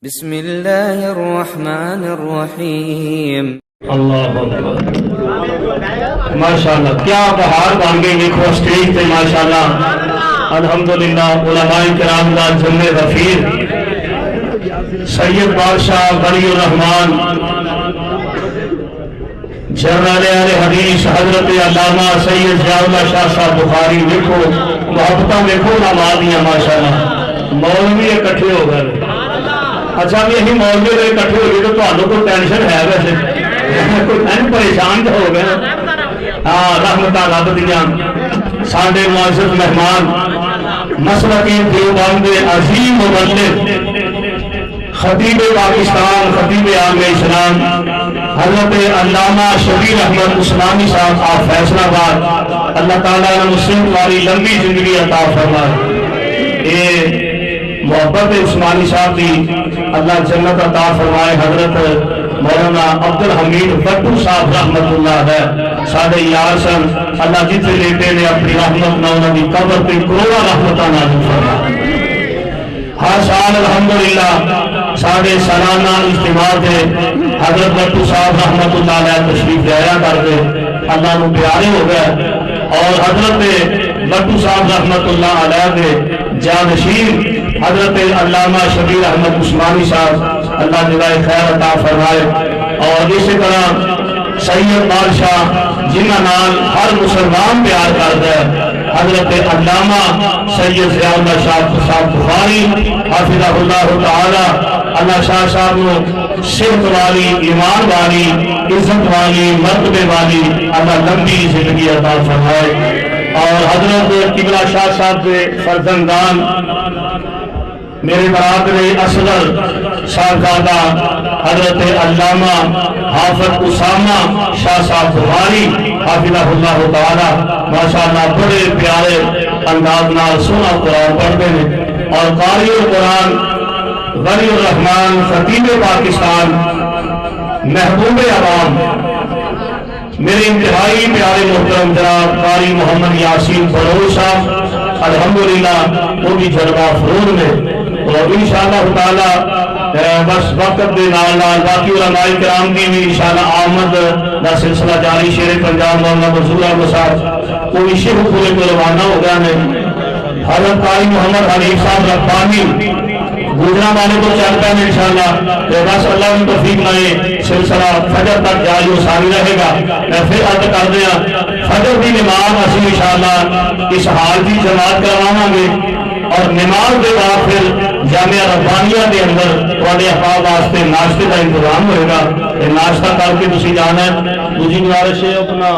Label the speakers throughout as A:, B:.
A: بسم اللہ الرحمن الرحیم۔
B: اللہ اکبر، ماشاءاللہ کیا بہار بن گئی دیکھو سٹیج تے ماشاءاللہ الحمدللہ علماء کرام دا جمع غفیر سید بادشاہ ولی الرحمان جنرل اہل حدیث حضرت علامہ سید ضیاء اللہ شاہ صاحب بخاری دیکھو محبتاں دیکھو علماء دیاں ماشاءاللہ مولوی اکٹھے ہو گئے۔ اچھا بھی یہی مولوی دے اکٹھے ہو گئے تو تھانوں کوئی ٹینشن ہے ویسے کوئی پریشان تو ہو گیا؟ ہاں رحمتہ رب دیاں ساڈے معزز مہمان مسلک دیوبند عظیم مبلغ خطیب پاکستان خطیب عام اسلام حضرت علامہ شبیر احمد عثمانی صاحب آپ فیصلہ آباد، اللہ تعالیٰ نے مسلم والی لمبی زندگی عطا فرمائے۔ یہ محبت عثمانی صاحب کی اللہ جنت عطا فرمائے۔ حضرت مولانا عبدالحمید بٹو صاحب رحمت اللہ ہے ساڈے یار سن، اللہ جتنے لیٹے نے اپنی رحمت نہ انہوں کی قبر پہ کروڑا رحمتہ نازل فرمائے۔ ہر سال الحمدللہ ساڑھے سالانہ اجتماع تھے حضرت بٹو صاحب رحمت اللہ علیہ تشریف لیا کرتے، اللہ نو پیارے ہو گئے اور حضرت بٹو صاحب رحمت اللہ علیہ کے جانشین حضرت علامہ شبیر احمد عثمانی صاحب اللہ جزائے خیر عطا فرمائے۔ اور اسی طرح سید بادشاہ جنہاں نال ہر مسلمان پیار کرتا ہے حضرت علامہ سید ضیاء اللہ شاہ صاحب بخاری حافظہ اللہ تعالی، اللہ شاہ صاحب نو صحت والی ایمان والی عزت والی مرتبے والی اللہ لمبی زندگی عطا فرمائے۔ اور حضرت قبلہ شاہ صاحب کے فرزندان میرے برادر اصغر صاحبزادہ حضرت علامہ حافظ اسامہ شاہ صاحب بخاری حافظہ اللہ تعالی ماشاءاللہ بڑے پیارے انداز نال سونا قرآن پڑھتے ہیں اور قاری القرآن ولی الرحمان خطیب پاکستان محبوب عوام میرے انتہائی پیارے محترم جناب قاری محمد یاسین فروز صاحب الحمدللہ وہ بھی جلوہ فروز میں، اور انشاءاللہ تعالی بس وقت دے نال نال باقی علماء کرام کی بھی انشاءاللہ آمد دا سلسلہ جاری۔ شیر پنجاب مولانا منظور احمد صاحب وہ بھی شیخ پورے کو روانہ ہو گیا ہے۔ حضرت قاری محمد حنیف صاحب ربانی گجرا والے کو چل پہ انشاءاللہ بس اللہ نے توفیق نائے سلسلہ فجر تک جاری و ساری رہے گا۔ میں پھر عرض کر دیا فجر کی نماز اسی انشاءاللہ اس حال کی جماعت کرواواں گے اور نماز کے بعد پھر جامعہ ربانیہ کے اندر تھوڑے احباب واسطے ناشتے کا انتظام ہوئے گا۔ ناشتہ کر کے تسی جانا ہے۔ دوسری گزارش ہے اپنا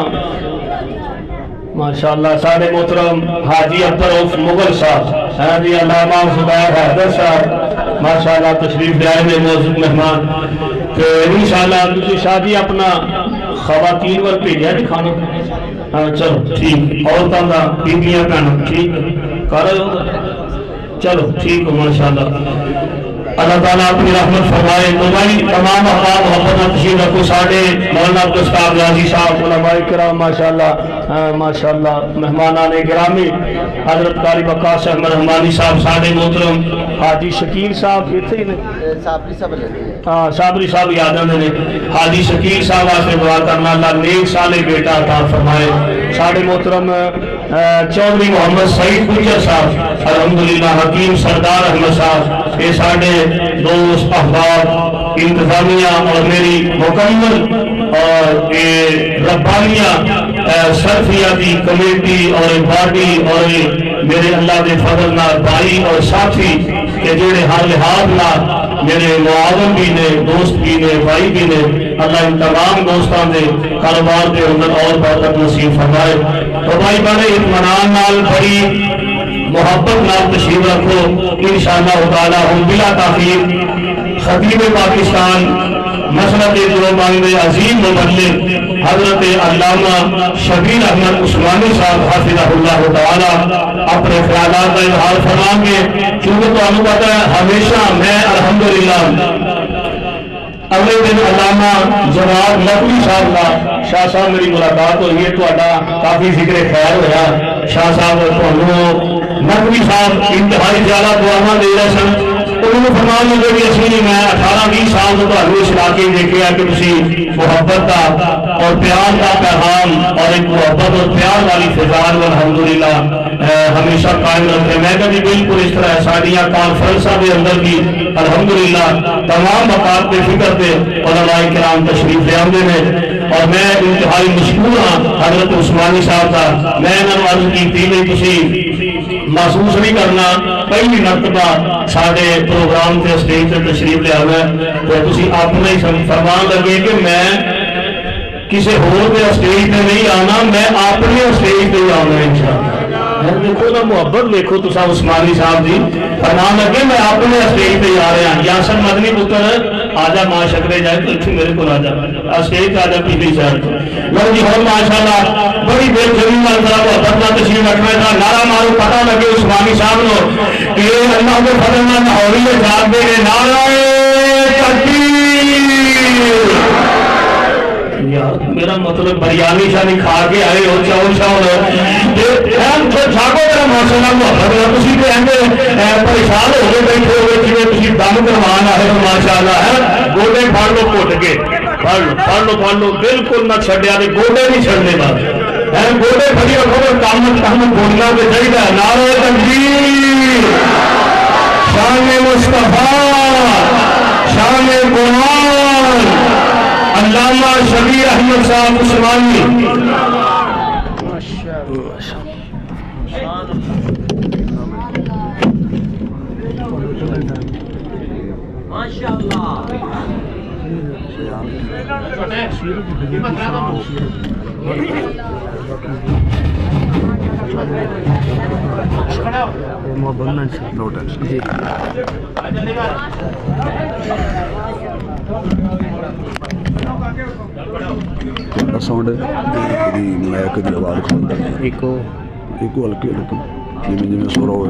B: ماشاءاللہ سارے محترم حاجی عبدالرؤف مغل صاحب ہے جی علامہ زبیر حیدر صاحب ماشاءاللہ تشریف لے آئے موجود مہمان کہ انشاءاللہ تسی شادی اپنا خواتین ور بھیجا جی کھانا۔ ہاں چلو ٹھیک عورتاں دا بیبیاں کہنا ٹھیک کر رہے ہو، چلو ٹھیک ہو ماشاءاللہ اللہ تعالیٰ اپنی رحمت فرمائے۔ تو بھائی تمام احباب محبت تشریف رکھو ساڑھے مولانا عبدالستار غازی صاحب علماء کرام ماشاءاللہ ماشاءاللہ مہمانان گرامی حضرت قاری وقاص احمد رحمانی صاحب ساڑھے محترم حاجی شکیل صاحب اتنے ہی نے صابری صاحب یاد آنے نے حاجی شکیل صاحب واسطے دعا کرنا اللہ نیک صالح بیٹا عطا فرمائے۔ ساڑھے محترم چودھری محمد سعید گجر صاحب الحمدللہ حکیم سردار احمد صاحب یہ ساڑھے دوست احباب انتظامیہ اور میری مکمل اور ربانیہ صرفیہ کی کمیٹی اور باڈی اور میرے اللہ دے فضل نہ بھائی اور ساتھی کہ جڑے ہر لحاظ نہ میرے معاون بھی نے دوست بھی نے بھائی بھی نے اللہ ان تمام دوستان دے کاروبار دے اندر اور برکت نصیب فرمائے۔ تو بھائی بڑے اطمینان نال بڑی محبت نال تشریف رکھو انشاءاللہ تعالی ہم بلا تاخیر خطیب پاکستان مسلک دیوبند عظیم مبلغ حضرت علامہ شبیر احمد عثمانی صاحب حافظہ اللہ تعالی اپنے خیالات کا اظہار فرمائیں گے۔ چونکہ تو ہمیں پتہ ہے ہمیشہ میں الحمدللہ اگلے دن علامہ جواد نقوی صاحب کا شاہ صاحب میری ملاقات ہوئی ہے تو کافی ذکر خیر ہوا شاہ صاحب نقوی صاحب انتہائی زیادہ دعاواں دے رہے سن میں فرمان لگے بھی اسی میں 18-20 سال تو اس علاقے دیکھے کہ تسی محبت کا اور پیار کا پیغام اور ایک محبت اور پیار والی فضان الحمدللہ ہمیشہ قائم رکھتے ہیں. میں کبھی بالکل اس طرح ساڑیاں کانفرنساں کے اندر بھی الحمدللہ تمام مقام پہ فکر پہ علماء کرام تشریف لے آمدے ہیں اور میں انتہائی مشکور ہاں حضرت عثمانی صاحب کا. میں انہوں عرض کی تھی نہیں تسی محسوس نہیں کرنا پہلی مرتبہ سارے پروگرام تے اسٹیج تے تشریف لے آوے تو تسی اپنا ہی فرمان لگے کہ میں کسی ہور دے اسٹیج تے نہیں آنا, میں اپنے اسٹیج تے آنا انشاءاللہ. دیکھو نا محبت دیکھو تسا عثمانی صاحب جی فرمان لگے میں اپنے اسٹیج تے آ رہا ہوں. یاسر مدنی پتر آجا ماں شکرے جائے تو اتنی میرے کو آجا اسٹیج آجا پچھلی سائڈ لو جی ہوں ماشاءاللہ بڑی دیر زمین والا محبت نہ تشریف رکھنا تھا. نعرہ مارو پتہ لگے عثمانی صاحب نو کہ اللہ کے فضل نہ لاہوری میں جاب دے گئے. نعرہ تکبیر. یار میرا مطلب بریانی شانی کھا کے آئے ہو چاول شاول جاگو میرا ماشاءاللہ محبت ہے. تسی تے اندر پریشان ہو گئے بیٹھے ہوئے جی تسی دم کروان آئے ہو ماشاءاللہ ہے. گوڈے پھڑ لو گھٹ کے پھڑ لو بالکل نہ چھڈیا تے گوڈے نہیں چھڑنے بات ہے. گوڈے پھڑی رکھو کام گوڈیاں تے چاہیے. نعرہ تکبیر. شان مصطفیٰ شان قرآن علامہ شبیر احمد صاحب عثمانی.
C: ساؤنڈ میک کی آواز کھولتا ہے ایک ہلکی لیکن جی جی سو رہا ہوا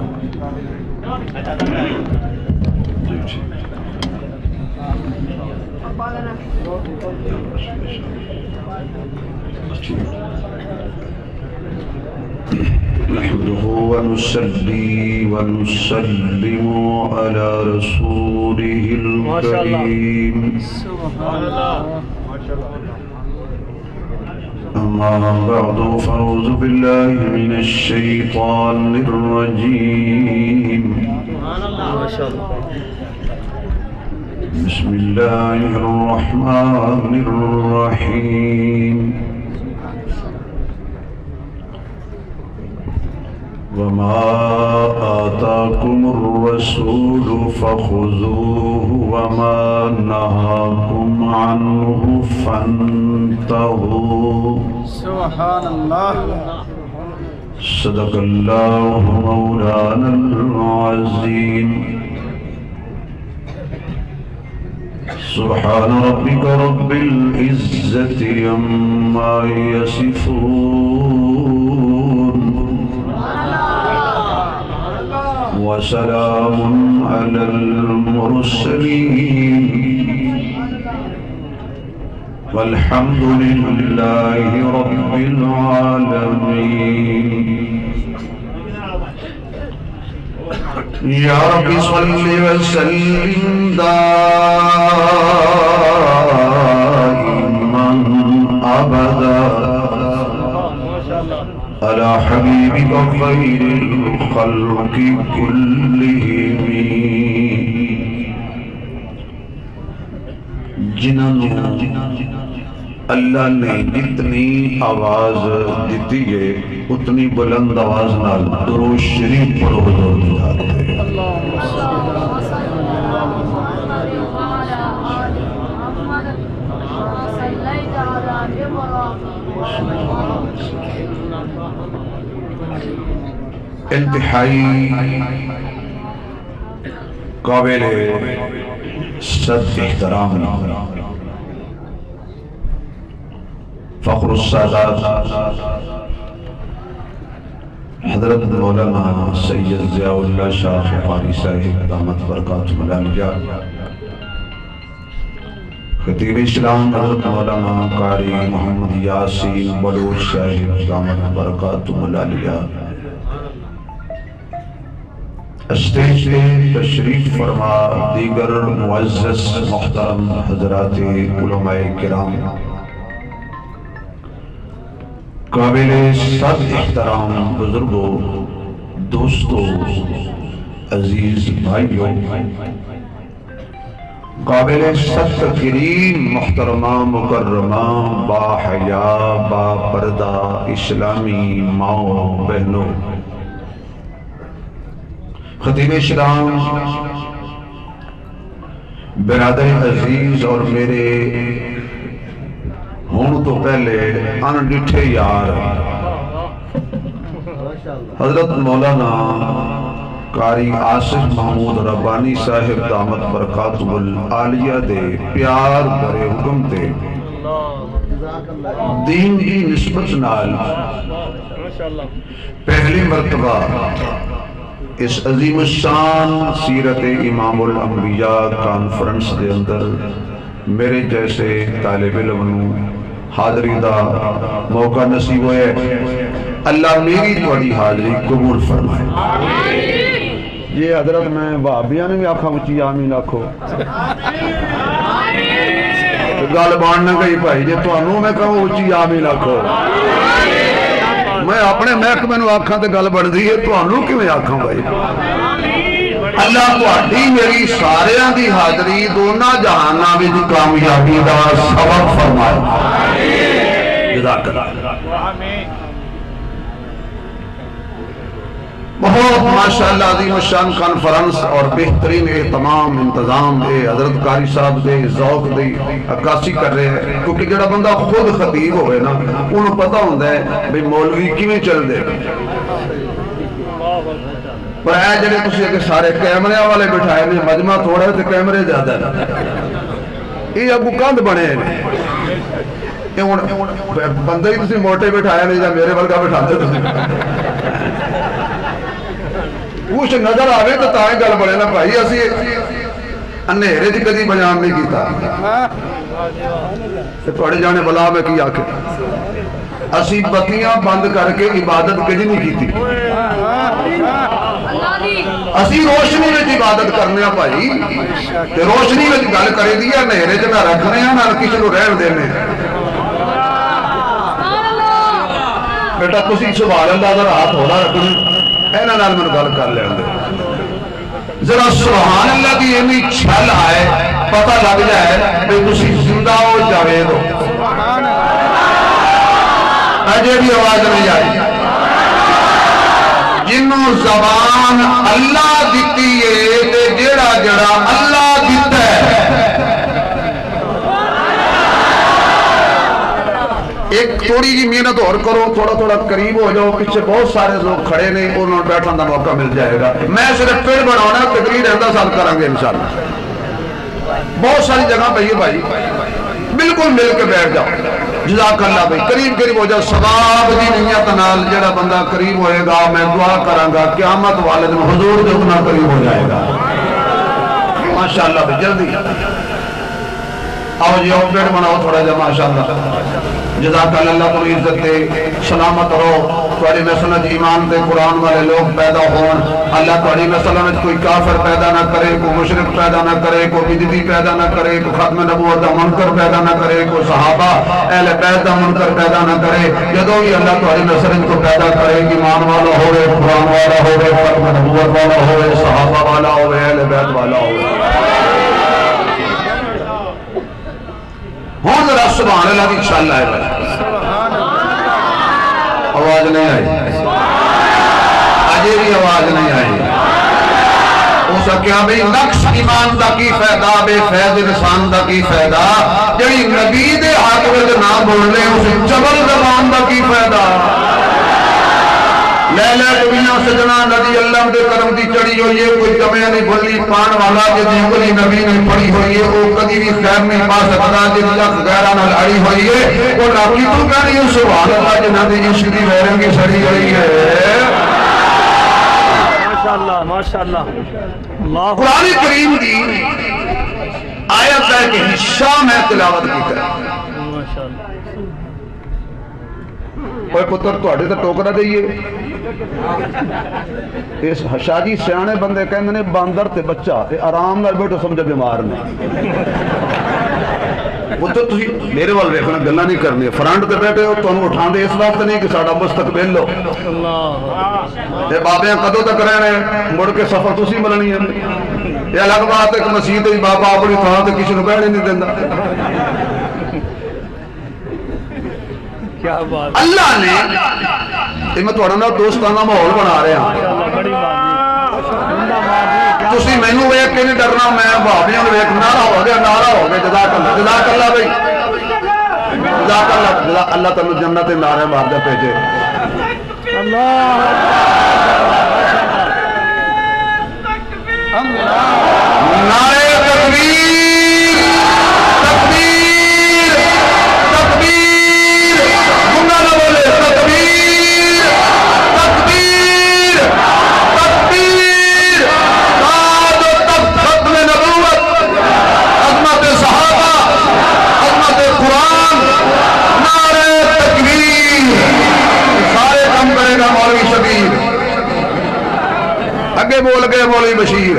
C: نحمده ونصلي ونسلم على رسوله الكريم. أما بعد فأعوذ بالله من الشيطان الرجيم. بسم الله الرحمن الرحيم. وما آتاكم الرسول فخذوه وما نهاكم عنه فانتهوا. سبحان الله. صدق الله مولانا العظيم. سبحان ربك رب العزة عما يصفون وسلام على المرسلين والحمد لله رب العالمين. يا رب صل وسلم دائما أبدا على حبيبك خير الخلق كلهم. جنہوں اللہ نے جتنی آواز دیتی ہے اتنی بلند آواز نال درود شریف پڑھو حضور کی ذات ہے. انتہائی قابل صد احترام فخر السادات حضرت مولانا سید ضیاء اللہ شاہ بخاری صاحب دامت برکاتہ العالیہ، خطیب اسلام حضرت مولانا قاری محمد یاسین بلوچ صاحب دامت برکاتہ العالیہ، اسٹیج پہ تشریف فرما دیگر معزز محترم حضرات علماء کرام، قابل صد احترام بزرگوں، دوستوں، عزیز بھائیوں، قابل صد تکریم محترمہ مکرمہ باحیا با پردہ اسلامی ماؤں بہنوں، خطیب اسلام، برادر عزیز اور میرے ہون تو پہلے ان ڈٹھے یار حضرت مولانا قاری آصف محمود ربانی صاحب دامت برکاتہ العالیہ دے پیار برے حکم تے دین کی نسبت نال پہلی مرتبہ اس عظیم الشان سیرت امام الانبیاء کانفرنس دے اندر میرے جیسے طالب علم حاضری دا موقع نصیب ہوئے۔ اللہ میری تھوڑی حاضری قبول فرمائے۔ یہ حضرت میں وہابیاں نے بھی آکھا اچھی آمین آکھو، گل باننا گئی بھائی جی تانوں میں کہوں اچھی آمین آکھو، میں اپنے محکمے نوں آکھاں تے گل بندی ہے، تانوں کیویں آکھاں بھائی؟ اللہ تہاڈی میری ساریاں دی حاضری دونوں جہاناں وچ کامیابی دا سبب فرمائے۔ جزاک اللہ۔ بہت ماشاءاللہ عظیم الشان کانفرنس اور بہترین اہتمام انتظام دے حضرت قاری صاحب دے ذوق دے عکاسی کر رہے ہیں، کیونکہ جڑا بندہ خود خطیب ہوئے نا انہوں پتہ ہوندہ ہے بھئی مولوی کیویں چل دے، پر اے جڑے تسی کہ سارے کیمرے والے بٹھائے نے مجمع تھوڑا ہے تے کیمرے زیادہ ہے، یہ اگو کند بنے ہیں، بندے ہی تسی موٹے بٹھائے نہیں جا میرے ورگا بٹھا دے تسی کچھ نظر آوے تو تائیں گل بڑے نا بھائی، اسی انہیرے جی کدی بیان نہیں کیتا تھوڑے جانے بلا میں کی آکے اسی بتیاں بند کر کے عبادت کدی نہیں کیتی، اسی روشنی میں عبادت کرنے ہیں بھائی، تے روشنی میں گل کرے دی ہے، انہیرے جی نہ رکھنے ہیں نہ کسی کو رہن دینے ہیں۔ بیٹا تسی سبحان اللہ ذرا ہاتھ ہونا رکھنے اینا نال من گل کر لیں دے، ذرا سبحان اللہ دی اینی چھل آئے پتہ لگ جائے کہ تسی زندہ ہو جاوید ہو۔ اجے بھی آواز نہیں آئی، جنوں زبان اللہ دیتی ہے تے جڑا جڑا اللہ دیتا ہے، ایک تھوڑی جی محنت اور کرو، تھوڑا تھوڑا قریب ہو جاؤ، پیچھے بہت سارے لوگ کھڑے نہیں، انہوں بیٹھنے کا موقع مل جائے گا۔ میں صرف پیڑ بنانا تقریر اندہ سال کریں گے انشاءاللہ، بہت ساری جگہ پہ یہ بھائی بالکل مل کے بیٹھ جاؤ۔ جزاک اللہ بھائی، قریب ہو جاؤ، ثواب دی نیت نال جڑا بندہ قریب ہوئے گا میں دعا کروں گا قیامت والے دن حضور دے اتنا قریب ہو جائے گا۔ ماشاءاللہ بھائی جلدی آؤ جی، آؤ پیڑ بناؤ تھوڑا جا ماشاءاللہ۔ جزاک اللہ کو عزت دے، سلامت رہو، تھوڑی نسل ایمان دے قرآن والے لوگ پیدا ہون، اللہ تھوڑی نسل میں کوئی کافر پیدا نہ کرے، کوئی مشرک پیدا نہ کرے، کوئی بدعتی پیدا نہ کرے، کوئی ختم نبوت دا منکر پیدا نہ کرے، کوئی صحابہ اہل بیت دا منکر پیدا نہ کرے۔ جدوں بھی اللہ تھوڑی نسل کو پیدا کرے، ایمان والا ہوئے، قرآن والا ہوئے، ختم نبوت والا ہوئے، صحابہ والا ہوئے، اہل بیت والا ہوئے۔ ہون ذرا سبحان اللہ کی چھل آئے بھائی، آواز نہیں آئی، آجے بھی آواز نہیں آئی۔ ہو سکیا بھئی نقش ایمان دا کی فائدہ، بے فیض رسان دا کی فائدہ، جڑی نبی دے حق میں نام بول لے اسے جبل زبان دا کی فائدہ۔ لیلہ دنیا سجنا نبی اللہ دے کرم دی چڑی ہوئی ہے، کوئی کمیں نہیں بھلی پان والا جدی انگلی نبی نے پڑی ہوئی ہے، وہ کدی بھی خیر نہیں پا سکتا، جدی لکھ غیرہ نہ لڑی ہوئی ہے، وہ ناکی تو کہنی ہے سبحان اللہ جنہ دی عشق دی ویرنگی سڑی ہوئی ہے۔
B: ماشاءاللہ ماشاءاللہ۔
C: قرآن کریم دی آیت ہے کہ حصہ میں تلاوت کی ہے، اوے پتر تواڈے تے ٹوکرا دئیے اس شاہ جی سیانے بندے کہندے نے باندر تے بچہ تے آرام نال بیٹھو سمجھو بیمار نے وہ تو تسی میرے وال ویکھنا گلاں نہیں کرنی فرنٹ تے بیٹھے ہو تانوں اٹھاندے اس واسطے نہیں کہ ساڈا مستقبل لو تے بابیاں کدوں تک رہنے مڑ کے سفر تسی ملنی ہے یہ الگ بات ہے کہ مسجد وچ بابا اپنی تھاں تے کسی نوں بیٹھنے نہیں دیندا اللہ نے میں تھوڑا نا دوستانہ ماحول بنا رہا ہوں تسی مینوں ویکھ کے نہیں ڈرنا میں بھابیاں نوں ویکھ نعرہ ہو گیا جزاک اللہ بھائی جزاک اللہ اللہ تعالی جنت دے نعرے مار دے بھیجے نعرے تکبیر تکبیر تکبیر گنگا نہ بولے تکبیر تکبیر تکبیر تاج و تخت ختم نبوت عظمت صحابہ عظمت قرآن نعرے تکبیر سارے کام کرے گا مولوی شبیر اگے بول گئے مولوی بشیر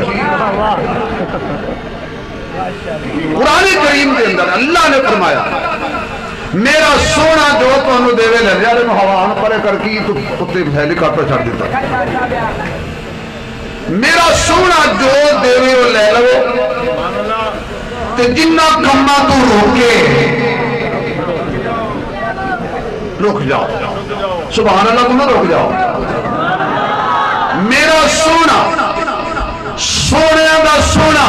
C: قرآن کریم کے اندر اللہ نے فرمایا میرا سونا جو تمہیں دے لے لیا ہوا پرے کر کی تو کتے ہیلی کاپٹر چھڑ دیتا میرا سونا جو دے لے لو تے جنہ کما تو روکے رک جاؤ سبحان اللہ تم رک جاؤ میرا سونا سونے دا سونا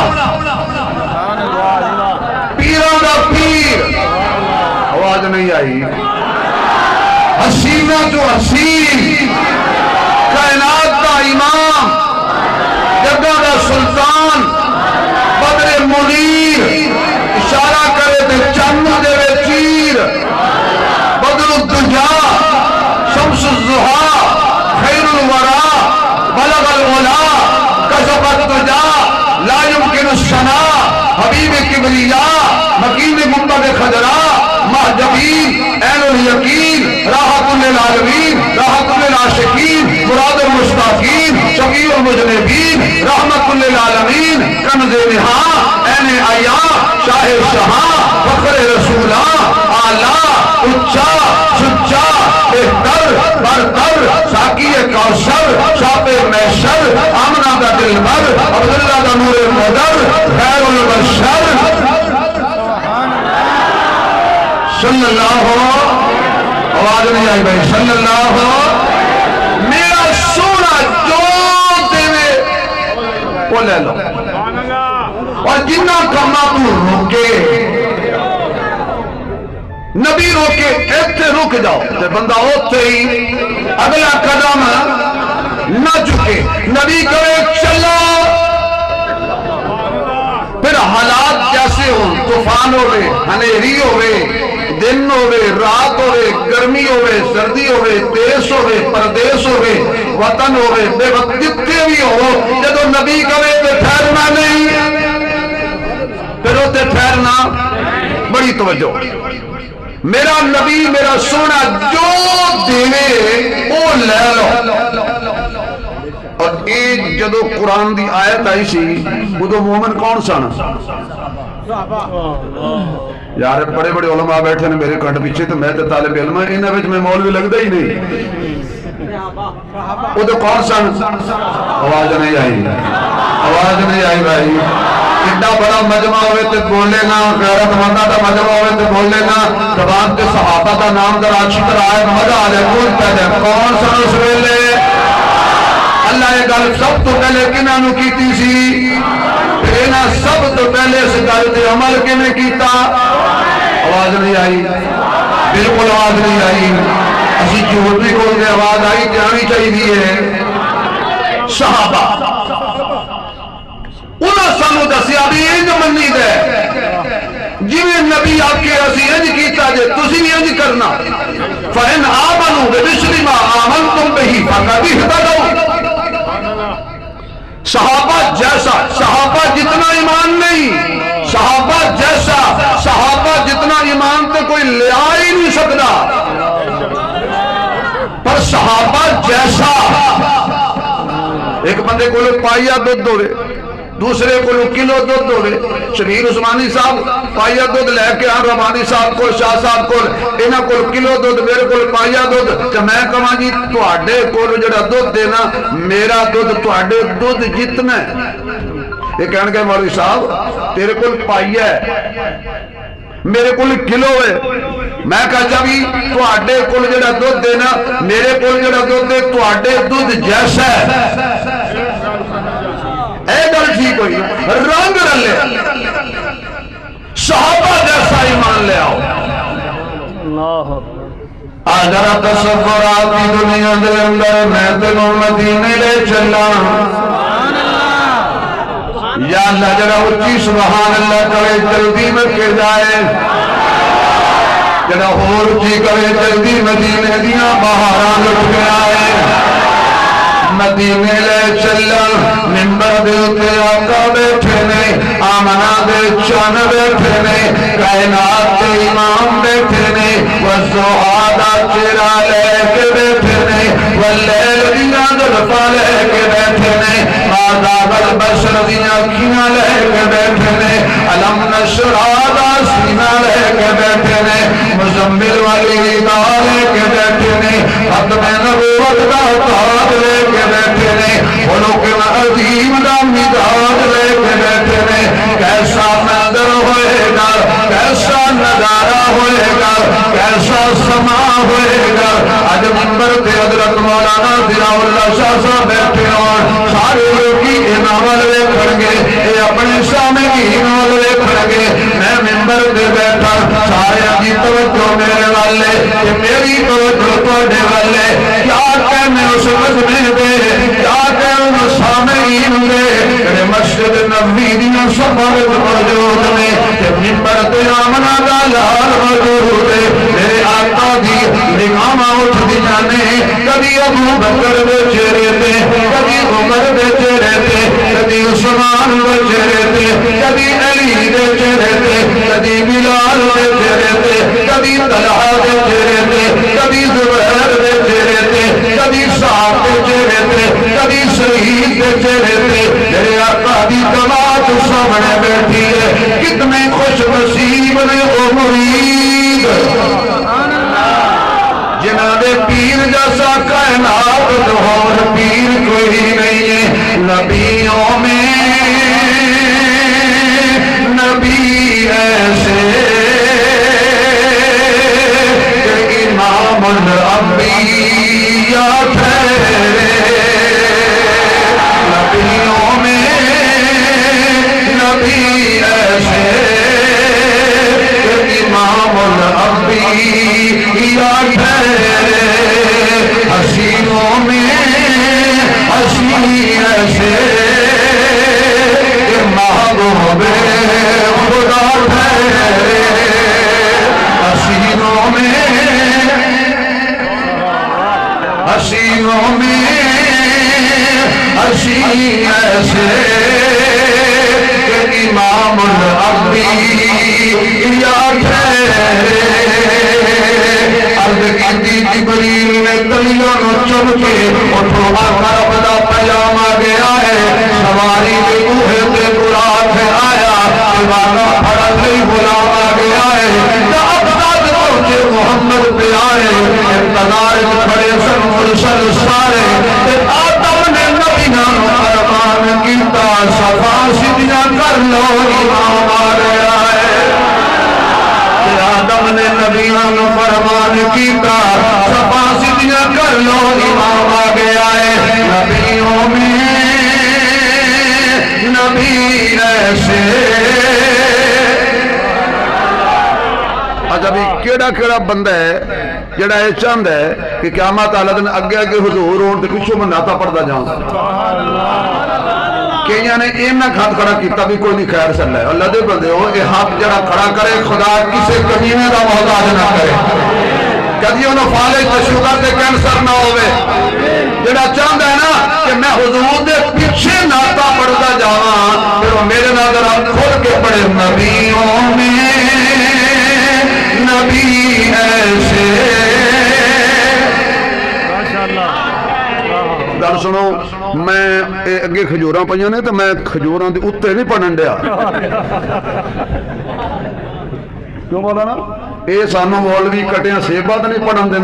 C: پیروں دا پیر آواز نہیں آئی حسینہ جو حسین کائنات دا امام جگہ دا سلطان بدر منیر اشارہ کرے تے چند دے چیر بدر الدجا شمس الضحا خیر الورا بلغ العلا کشف الدجا لا يمكن الشنا حبیب کبریا مکین گنبد خضرا محجبین عین الیقین راحت للعالمین راحت للعاشقین مراد المشتاقین شفیع المذنبین رحمت للعالمین کنز نہا عین عیا شاہ شہاں فخر رسولہ اعلیٰ اچھا سچا بہتر برتر ساقی کوثر شاپ محشر آمنہ کا دلبر عبداللہ کا نور مدر خیر البشر صلی اللہ آواز نہیں آئی بھائی صلی اللہ میرا سونا جو دے وہ لے لو اور جنہ کما تو روکے نبی روکے ایتھے رک جاؤ تے بندہ ہوتے ہی اگلا قدم نہ جھکے نبی کہے چلا پھر حالات جیسے ہوں طوفان ہوئے ہنیری ہوئے دن ہوئے رات ہوئے گرمی ہوئے سردی ہوئے دیس ہوئے پردیس ہوئے وطن ہوئے بے وقت جتنے بھی ہو جب نبی کہے تے ٹھہرنا نہیں پھر ہوتے ٹھہرنا بڑی توجہ میرا نبی میرا سونا جو دیوے وہ لے لو اور ایک جدو قرآن دی آیت آئی سی وہ تو مومن کون سن یار بڑے بڑے علماء بیٹھے نے میرے کٹ پیچھے تو میں تے طالب علم ہے انہاں وچ میں مولوی لگدا ہی نہیں وہ تو کون سن آواز نہیں آئی بھائی اتنا بڑا مجمع ہوئے تے بولے نا غیرت مندہ دا مجمع ہوئے تے بولے نا زبان تے صحابہ دا نام در آچی کر آئے مدہ آلے کون پہلے کون سن اس ویلے اللہ یہ گل سب تو پہلے کنانو کیتی سی پھر سب تو پہلے اس گل تے عمل کنے کیتا آواز نہیں آئی بالکل آواز نہیں آئی اسی جھوٹ بھی کھول کے آواز آئی جانی چاہیے صحابہ انہاں سانو دسیا بھی انج منی دے جویں نبی آکے اسی انج کیتا جے تسی بھی انج کرنا فَإِنْ آمَنُوا بِمِثْلِ مَا آمَنْتُمْ بِهِ فَقَدِ اهْتَدَوْا صحابہ جیسا صحابہ جتنا ایمان نہیں صحابہ جیسا صحابہ جتنا ایمان تے کوئی لیا ہی نہیں سکتا جیسا ایک بندے کو پائیا دودھ ہوئے دوسرے کو کلو دودھ ہوئے شبیر عثمانی صاحب پائیا دودھ لے کے آن رحمانی صاحب کو شاہ صاحب کو انہاں کو کلو دودھ میرے کو پائیا دودھ تو میں کہاں جی تواڈے کو جڑا دودھ دینا میرا دودھ تواڈے دودھ جتنا ہے یہ کہنے گئے مولوی صاحب تیرے کو پائیا ہے میرے کو کلو ہے میں کہا جب تواڈے کول جڑا دودھ دینا میرے کول جڑا دودھ دے تواڈے دودھ جیسا ہے اے گل ٹھیک ہوئی رنگ رلے صحابہ جیسا ایمان لے آؤ اگر تصورات کی دنیا دے اندر میں تینوں مدینے لے چلا یا اللہ جڑا اچھی سبحان اللہ کرے جلدی میں کے جائے جڑا اور اچھی کرے جلدی مدینے دیا بہاران لٹ کے آئے مدینے لے چلا منبر دے اتے آقا بیٹھے نے آمنہ دے چان بیٹھے نے کائنات دے امام بیٹھے نے والزہادہ چرا لے کے بیٹھے نے واللیل دینا دلفا لے کے بیٹھے نے مادہ بالبشر دینا کھینا لے کے بیٹھے نے علم نشرادہ سینہ لے کے بیٹھے نے مزمبل والی دعا لے کے بیٹھے نے ختم نبوت دا تاج لے کے بیٹھے نے خلق عظیم دا مداد لے کے بیٹھے نے کیسا منظر ہوئے گا کیسا نظارہ ہوئے گا کیسا سما ہوئے گا آج منبر تے حضرت مولانا ضیاء اللہ شاہ صاحب بیٹھے اور سارے لوگی انعمل لے کھڑ گے اے اپنے سامنے انعمل لے کھڑ گے میں منبر تے بیٹھا سارے کی توجہ میرے والے کہ میری توجہ توڑے والے کیا کہنے اس مجمع دے کیا کہنے سامعین دے کہ مسجد نبی دیا سفر موجود میں کہ منبر تے آمنہ دا لال موجود ہے میرے آقا دی نگاہ اٹھ دیا نے کبھی ابو بکر دے چہرے تے کبھی عمر دے چہرے تے کبھی عثمان دے چہرے تے کبھی علی دے چہرے تے کبھی بلال دے چہرے تے کبھی طلحہ دے چہرے تے کبھی زبیر دے چہرے تے کبھی سعد دے چہرے تے کبھی سعید دے چہرے تے میرے آقا دی جماعت سامنے بیٹھی ہے کتنے خوش نصیب نے وہ مرید جنہاں دے پیر جیسا کائنات اور پیر کوئی نہیں ہے نبیوں میں نبی ایسے کہ امام الانبیاء ٹھہرے نبیوں میں نبی ایسے کہ امام الانبیاء ٹھہرے حسینوں میں حسین ایسے کہ محبوب خدا ٹھہرے حسینوں میں حسینوں میں حسین ایسے کہ امام الانبیاء ٹھہرے عرض کی جبریل نے تلیوں نو چم کے اٹھو آقا رب دا پیام آ گیا ہے سواری دے بوہے تے براق آیا دیوانہ پھڑا لئی غلام آ گیا ہے جب تک پہنچے محمد پہ آئے انتظار کھڑے سن مرسل سارے آدم نے نبیاں فرمان کیتا صفا سیدھیاں کر لو امام آ گیا ہے آدم نے نبیاں فرمان کیتا صفا سیدھیاں کر لو امام آ گیا ہے نبیوں میں نبی ایسے اچھا بھی کیڑا کیڑا بندہ ہے جڑا یہ چاہتا ہے کہ قیامت والا دن اگے اگے حضور ہون تے پچھوں میں ناتا پڑھتا جاؤں کئیاں نے اینا ہاتھ کھڑا کیتا بھی کوئی نہیں خیر سن ہے اللہ دے بندے ہو یہ ہاتھ جڑا کھڑا کرے خدا کسے کمینے دا محتاج نہ کرے کدی انہوں فالج تے شوگر تے کینسر نہ ہوئے جڑا چاہتا ہے نا کہ میں حضور دے پیچھے ناتا پڑھتا جاواں پھر وہ میرے نظر آپ کھول کے پڑھے نبیوں میں نبی ایسے سنو میں اگے کھجوراں پئیاں نے تو میں کھجوراں دے اوتے نہیں پڑھن دیا کیوں بولا نا یہ سانو مولوی کٹیاں سیبات نہیں پڑھن دیں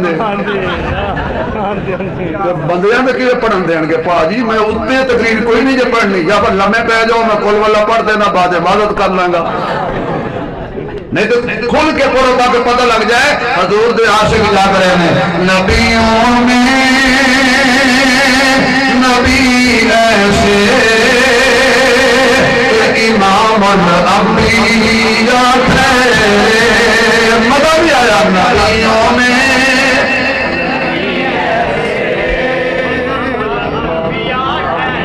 C: بندیاں دے کیویں پڑھن دین گے پاجی میں اوتے تقریر کوئی نہیں جے پڑھنی یا پھر لمے پہ جاؤ میں کل والا پڑھ دینا بعد عبادت کر لوں گا نہیں تو کھل کے پڑھو تاکہ پتہ لگ جائے حضور دے عاشق جا کر رہے ہیں نبیوں میں نبی ایسے امام الانبیاء تھے مزہ بھی آیا نبیوں میں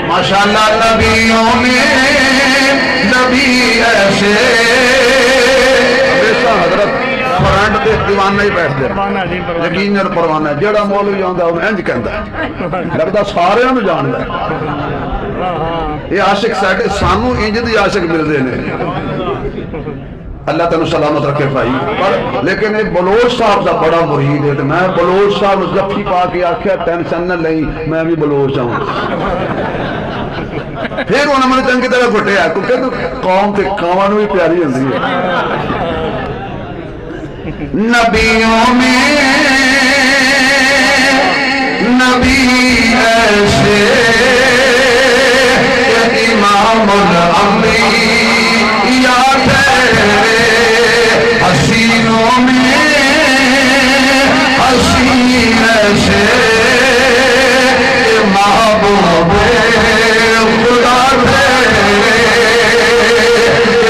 C: ماشاءاللہ نبیوں میں نبی ایسے حضرت فرنٹ دے دیوانہ ہی بیٹھ دے یقین اور پروانہ ہے جڑا مولوی آندا ہے انج کہندا ہے لگدا سارے نوں جاندا ہے یہ عاشق ساڈے سانو انج دی عاشق ملدے نے اللہ تعالیٰ سلامت رکھے بھائی پر لیکن ایک بلوچ صاحب دا بڑا مرید ہے میں بلوچ صاحب جفی پا کے آکھیا ٹینشن نہ لئی میں بھی بلوچ ہوں پھر انہوں نے چنگی طرح گھٹیا کیونکہ قوم تے کاواں نوں بھی پیاری ہوندی ہے نبیوں میں نبی ایسے امام الانبیاء تھے حسینوں میں حسین ایسے محبوب خدا تھے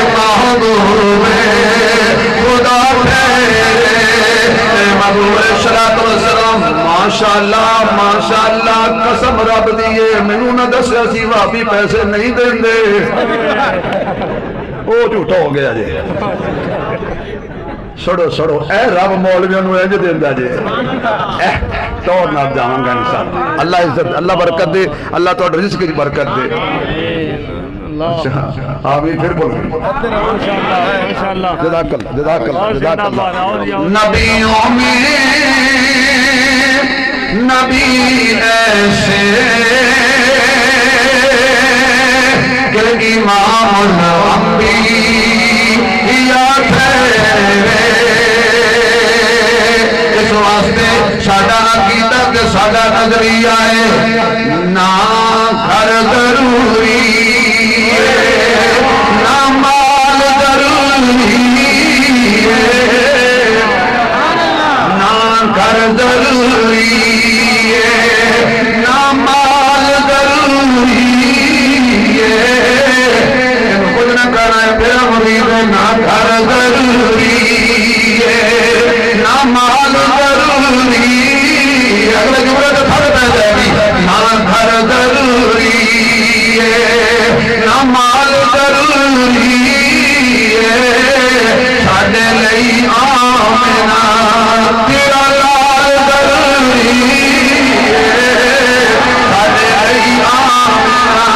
C: محبوب خدا تھے محبوب صلاۃ والسلام ماشاءاللہ ماشاءاللہ قسم رب دیے مینوں نہ دسیا سی بھابی پیسے نہیں دیندے وہ جھوٹا ہو گیا جی سڑو سڑو اے رب مولویوں نوں انج دیندا جی توڑ نہ جاواں گا انشاءاللہ اللہ عزت اللہ برکت دے اللہ تہاڈے رزق دی برکت دے آمین پھر بولو انشاءاللہ جزاک اللہ جزاک اللہ جزاک اللہ نبیوں میں نبی ایسے کہ امام الانبیاء تھے اس واسطے ساڈا عقیدہ تے ساڈا نظریہ ہے نہ گھر ضروری نہ مال ضروری نہ گھر ضروری نہ مال ضروری کچھ نہ کرنا ہے میرا مرید نہ گھر ضروری نہ مال ضروری اگلے جملے تو پھر پہ جائے گی نہ گھر ضروری نہ مال ضروری ساڈے لئی آمنا تیرا لال ضروری ساڈے لئی آمنا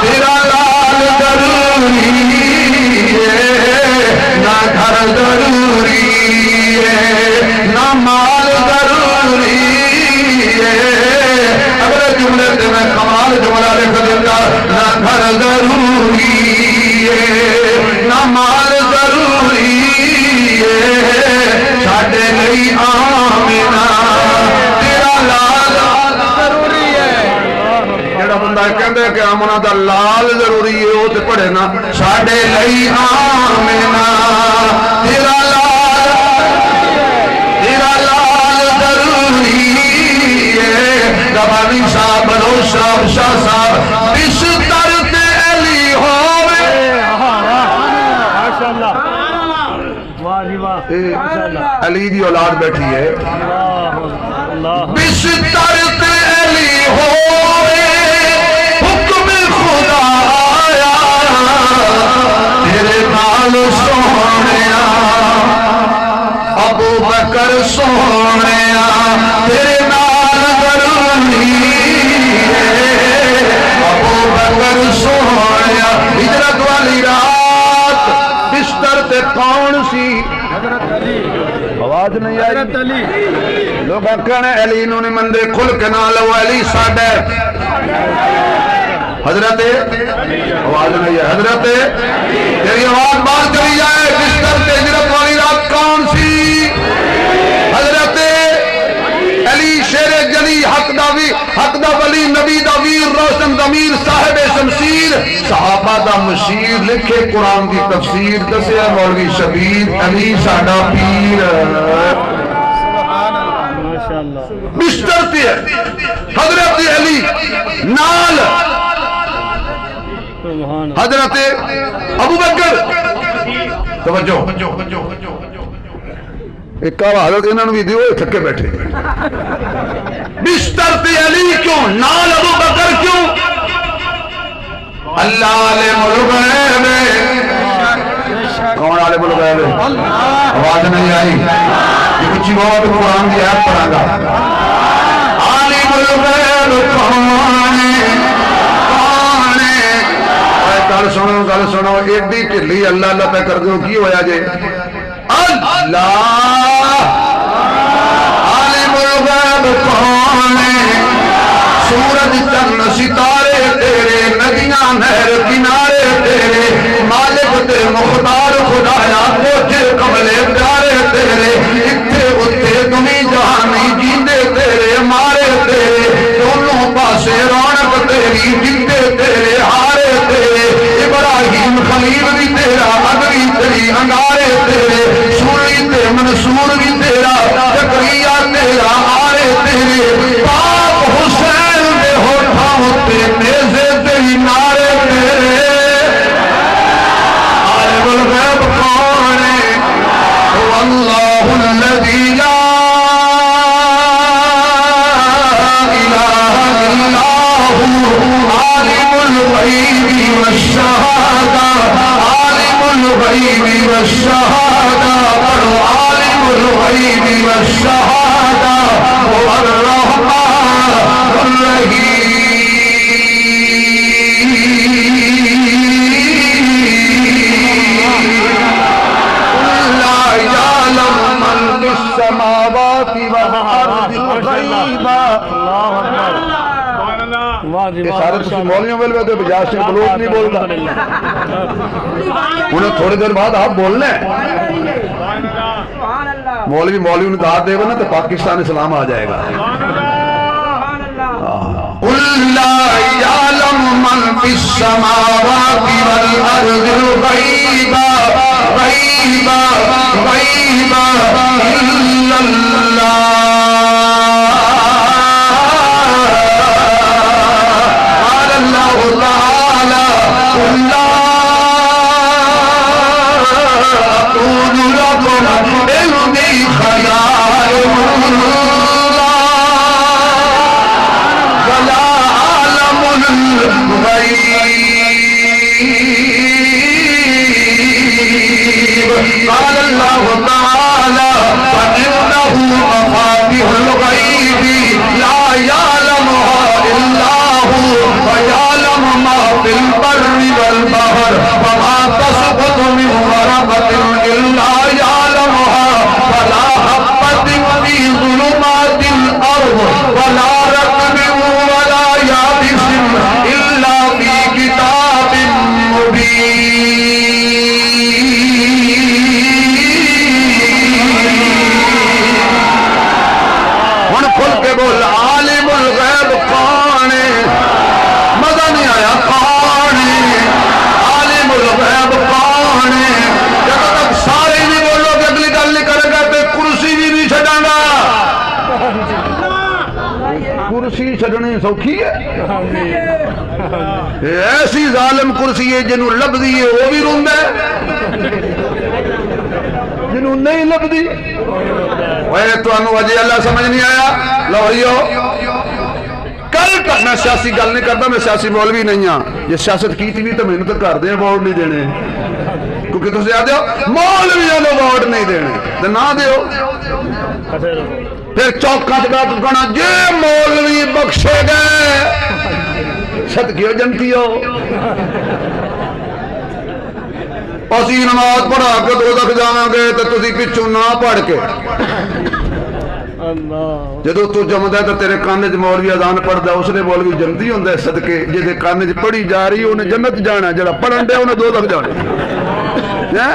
C: تیرا لال ضروری نہ گھر ضروری نہ مال ضروری اگلے جملے سے میں کمال جملہ لکھ دیتا نہ گھر ضروری نہ مال ضروری ساڈے لئی آمنا تیرا لال ضروری ہے جڑا بندہ کہندا کہ آمنا دا لال ضروری ہے وہ تے پڑھے نا ساڈے لئی آمنا تیرا لال ضروری ہے ربانی صاحب بلوچ صاحب شاہ صاحب بستر تے علی ہووے علی دی اولاد بیٹھی ہے بستر تے علی ہووے حکم خدا آیا تیرے نال سونیا ابو بکر سونیا تیرے نال ضروری ابو بکر سونیا ہجرت والی رات بستر تے کون سی آواز نہیں آئی؟ لوگ کہنے علی نو نہیں مندے، کھل کے نہ لو علی ساڈا حضرت آواز نہیں ہے، حضرت تیری آواز بات کری جائے، بستر پہ ہجرت والی رات کون سی؟ حضرت علی شیر جلی، حق دا ولی، نبی دا ویر، روشن ضمیر، صاحب شمشیر، صحابہ دا مشیر، لکھے قرآن کی تفسیر، دسیا مولوی شبیر، علی ساڈا پیر۔ بستر پہ حضرت علی نال حضرت ابو بکر، توجہ ایک حالت انہوں بھی دیو تھکے بیٹھے، بستر پہ علی کیوں، نال ابو بکر کیوں؟ اللہ عالم الغیب، کون عالم الغیب؟ آواز نہیں آئی؟ یہ کچھ بہت قرآن کی آیت پڑھا گا، عالم الغیب کون ہے؟ گل سنو، ایڈی ٹھلی اللہ اللہ پہ کر دو، کی ہویا جے؟ اللہ عالم الغیب کون ہے؟ سورج چند ستارے تیرے، ندیاں نہر کنارے تیرے، مالک تے مختار خدایا کوچے کملے پیارے تیرے، اتھے اتھے تمہیں جہانی جیندے تیرے، مارے تیرے، دونوں پاسے رونق تیری، جیندے تیرے، ہارے تیرے، ابراہیم خلیل بھی تیرا، ادری تیری، انگارے تیرے، سوری تے منصور بھی تیرا، زکریا تیرا، آرے تیرے، پاک حسین دے ہوٹھا ہوتے نیزے تیری، نارے تیرے۔ عالم الغیب کون ہے؟ واللہ الذی لا الہ الا هو عالم الغیب والشہادہ، عالم الغیب والشہادہ، عالم الغیب والشہادہ، هو الرحمن الرحیم۔ لا یعلم من فی السماوات والارض الغیب۔ یہ سارے تسی مولیوں بول رہے بجاج سے بلوچ نہیں بولتا، انہیں تھوڑے دیر بعد آپ بولنا ہے، مولوی نے کہا دے گا نا تو پاکستان اسلام آ جائے گا۔ قل لا یعلم من فی السماوات والارض الغیب غیب غیب الا اللہ۔ قال اللہ تعالی فإنه مفاتيح الغيب لا يعلمها إلا هو ويعلم ما في البر والبحر وما تسقط من ورقة إلا يعلمها ولا حبة في ظلمات الأرض ولا رطب ولا يابس إلا في كتاب مبين۔ کھل کے بول، عالم الغیب کون ہے؟ مزہ نہیں آیا، کون ہے؟ عالم الغیب کون ہے؟ جب تک سارے نہیں بولو کہ اگلی گل نہیں کرے گا تو کرسی بھی نہیں چھڑاں گا۔ کرسی چھڑنی سوکھی ہے؟ ایسی ظالم کرسی ہے جنہوں لبدی ہے وہ بھی روندہ ہے، جنہوں نہیں لبدی تو انہوں وجہ اللہ سمجھ نہیں آیا۔ لوہیو کل تک میں سیاسی گل نہیں کرتا، میں سیاسی مولوی نہیں ہاں، یہ سیاست کی تھی بھی تو محنت کر دیں، ووٹ نہیں دینے، کیونکہ تُسے آدھے ہو مولویوں نے ووٹ نہیں دینے تو نہ دیو۔ پھر چوکا چکا کہنا جے مولوی بخشے گئے صدقیو جنتی ہو۔ اسی نماز پڑھا کے دوزخ جاواں گے تے تسی پچھوں نہ پڑھ کے جدو تو جمدا تے تیرے کان وچ مولوی اذان پڑھدا اس نے مولوی جنتی ہوندا ہے صدقے جے کان وچ پڑھی جا رہی انہیں جنت جانا جڑا پڑھن دے انہیں دوزخ جانا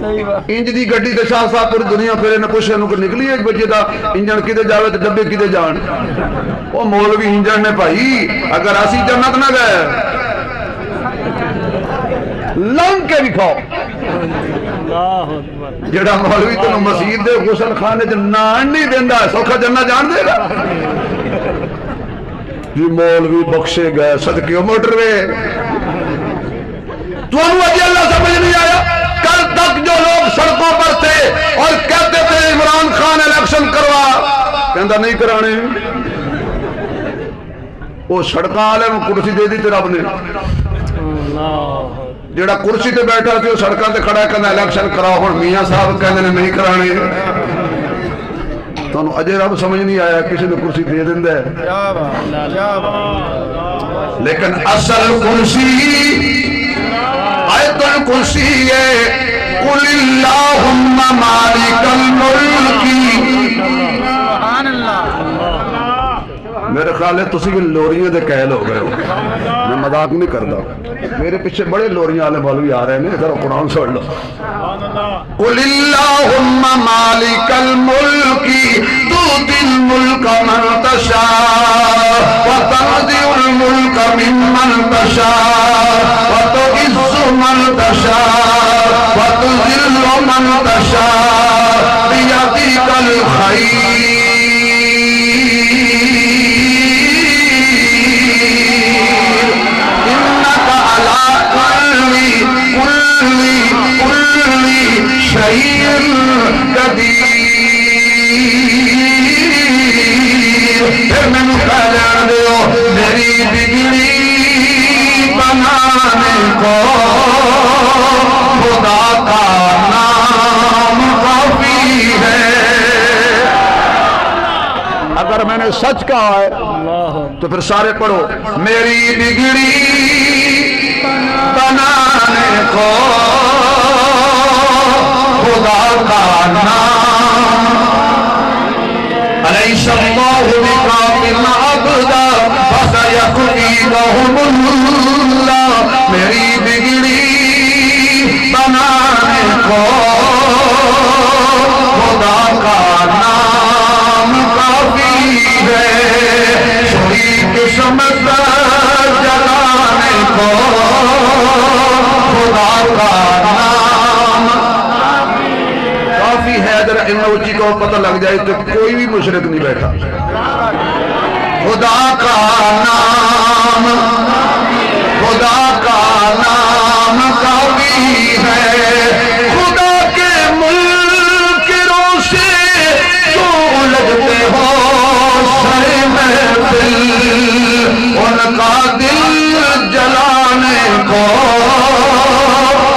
C: انج دی گڈی تے شاہ صاحب پوری دنیا پھرے نہ پوچھے نو کہ نکلی ایک بجے دا انجن کدے جاوے تے ڈبے کدے جان او مولوی انجن نے بھائی اگر اسی جنت نہ گئے لنگ کے بھی کھاؤ جڑا مولوی تینوں مسجد دے غسل خانے چ نان نہیں دیندا سوکھا جنت جان دے گا جی مولوی بخشے گئے صدقے موٹر وے تو اجے اللہ سمجھ نہیں آیا کل تک جو لوگ سڑکوں پر تھے اور کہتے تھے عمران خان الیکشن کروا کہندا نہیں کرانے وہ سڑکاں والے نوں کرسی دے دی تے رب نے جڑا کرسی تے بیٹھا سی وہ سڑکاں تے کھڑا کہندا الیکشن کراؤ ہن میاں صاحب کہندے نے نہیں کرانے تانوں اجے رب سمجھ نہیں آیا کسی نے کرسی دے دیندا ہے لیکن اصل کرسی آیت الکرسی ہے قل اللہم مالک الملک سبحان اللہ میرے خیال ہے تسی بھی لوریاں دے قائل ہو گئے ہو میں مذاق نہیں کرتا میرے پیچھے بڑے لوریاں والے مولوی آ رہے ہیں ذرا قرآن سن لو قل اللہم مالک الملک تؤتی الملک من تشاء وتنزع الملک ممن تشاء وتعز من تشاء وتذل من تشاء بیدک الخیر پھر میں کہہ دو میری بگڑی بنانے کو خدا کا نام کافی ہے اگر میں نے سچ کہا ہے تو پھر سارے پڑھو میری بگڑی بنانے کو خدا کا نام الیس اللہ بکافٍ عبدا فسیکفیکہم اللہ میری بگڑی بنانے کو خدا کا نام کافی ہے شریک شمس جلانے کو خدا کا نام کافی ہے اگر ان اونچی کو پتہ لگ جائے تو کوئی بھی مشرک نہیں بیٹھا خدا کا نام کافی ہے خدا کے منکروں سے کیوں لگتے ہو سر محفل ان کا دل جلانے کو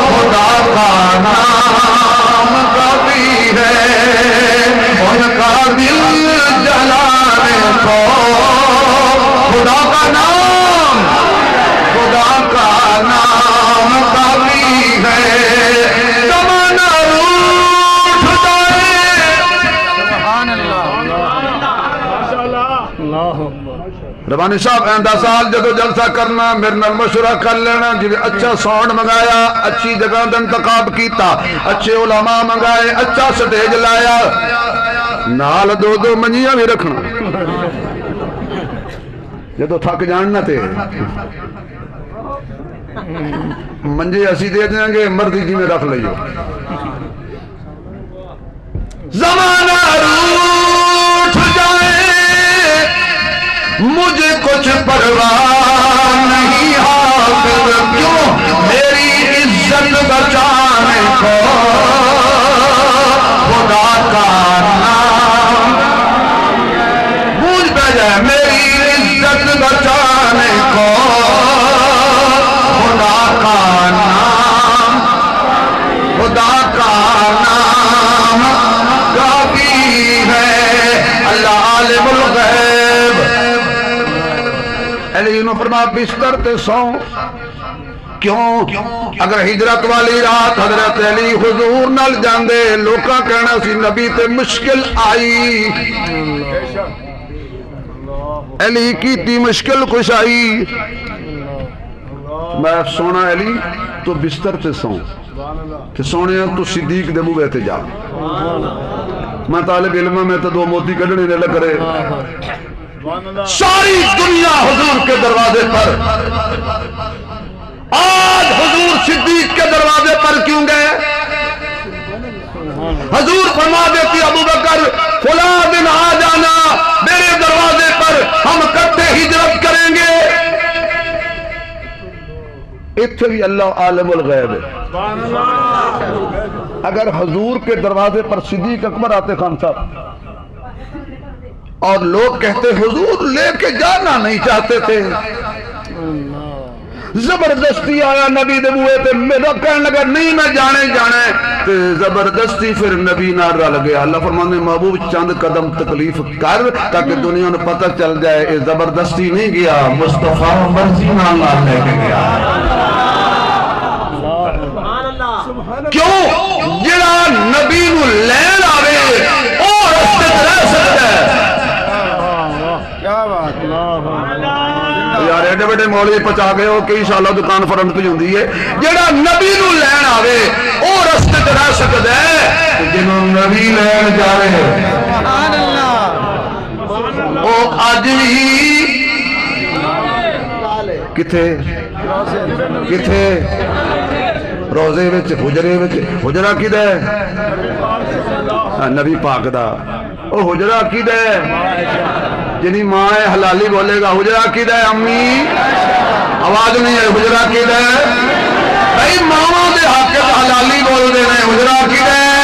C: خدا کا نام کافی ہے ان کا دل جلانے کو خدا کا نام کافی ہے زمانہ روٹھ جائے سبحان اللہ ربانی صاحب آئندہ سال جدو جلسہ کرنا میرے نال مشورہ کر لینا جی اچھا ساؤنڈ منگایا اچھی جگہ دا انتخاب کیتا اچھے علماء منگائے اچھا سٹیج لایا نال دو دو منجیاں بھی رکھنا جدو تھک جاننا تے منجے اسی دے دیں گے مردی جی میں رکھ لئیو زمانہ روٹھ جائے مجھے کچھ پرواہ نہیں حافظ کیوں میری عزت بچانے کو خدا کا نام بوجھ پہ جائے میری عزت بچانے کو خدا کا نام کافی ہے اللہ عالم الغیب علی نے فرمایا بستر تے سو کیوں اگر ہجرت والی رات حضرت علی حضور نال جاندے لوکاں کہنا سی نبی تے مشکل آئی علی کی تی مشکل کچھ آئی میں سونا علی تو بستر تے سوں کہ سونے تو صدیق دے منہ تے جا میں طالب علم میں تو دو موتی کڈنے نے لگ رہے ساری دنیا حضور کے دروازے پر آج حضور صدیق کے دروازے پر کیوں گئے حضور فرما دیتی ابو بکر فلاں دن آ جانا میرے دروازے پر ہم کٹھے ہجرت کریں گے اتھے بھی اللہ عالم الغیب ہے اگر حضور کے دروازے پر صدیق اکبر آتے خان صاحب اور لوگ کہتے حضور لے کے جانا نہیں چاہتے تھے زبردستی آیا نبی دے بوئے تے میرا کہنے لگا نہیں میں جانے تے زبردستی پھر نبی نہ رل گیا اللہ فرمانے محبوب چند قدم تکلیف کر تاکہ دنیا نے پتہ چل جائے اے زبردستی نہیں گیا مصطفیٰ مرضی نہ لے کے گیا کیوں جڑا نبی نو لین آوے اور رستے رہ سکتا ہے یار ایڈے بیٹے مولوی پچا گئے ہو کئی سالہ دکان فرنٹ پہ ہوندی ہے جڑا نبی نو لین آوے او رستے تے رہ سکدا ہے جنوں نبی لین جاوے سبحان اللہ او اج ہی کتھے روزے وچ حجرہ کیدا ہے نبی پاک دا او حجرہ کیدا ہے جنی ماں حلالی بولے گا حجرہ کیدا ہے امی آواز نہیں ہے حجرہ کیدا ہے بھائی ماں دے حق حلالی بول دے رہے حجرہ کیدا ہے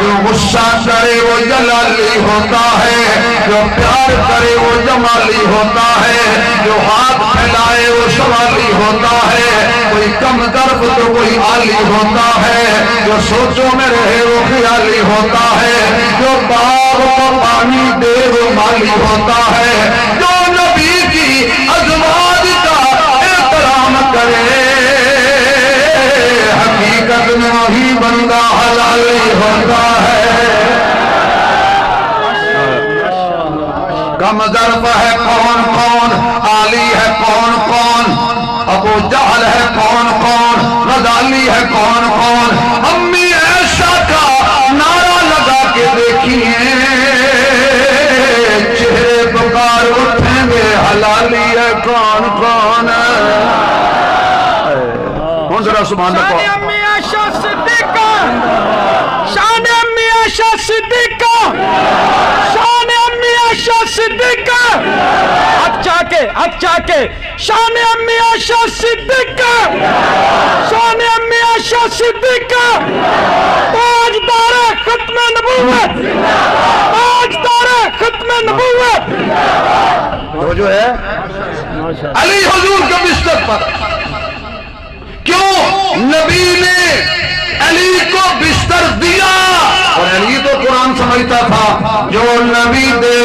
C: جو غصہ کرے وہ جلالی ہوتا ہے جو پیار کرے وہ جمالی ہوتا ہے جو ہاتھ پھیلائے وہ شوالی ہوتا ہے کوئی کم درد تو کوئی عالی ہوتا ہے جو سوچوں میں رہے وہ خیالی ہوتا ہے جو باغ کو پانی دے وہ مالی ہوتا ہے جو نبی کی ازواج کا احترام کرے حقیقت میں وہی بندہ حلالی ہوتا ہے کم ظرف ہے کون کون عالی ہے کون کون ابو جہل ہے کون کون غزالی ہے کون کون امی عائشہ کا نعرہ لگا کے دیکھیے چہرے پکار اٹھیں گے حلالی ہے کون کون کون ذرا سبحان اللہ
D: شان امی عائشہ صدیقہ شان امی عائشہ صدیقہ شان امی عائشہ صدیقہ ہاتھ چاکے شان امی عائشہ صدیقہ شان امی عائشہ صدیقہ تاجدار ختم نبوت تاجدار ختم نبوت
C: وہ جو ہے علی حضور کے بستر پر کیوں نبی نے علی کو بستر دیا اور علی تو قرآن سمجھتا تھا جو نبی دے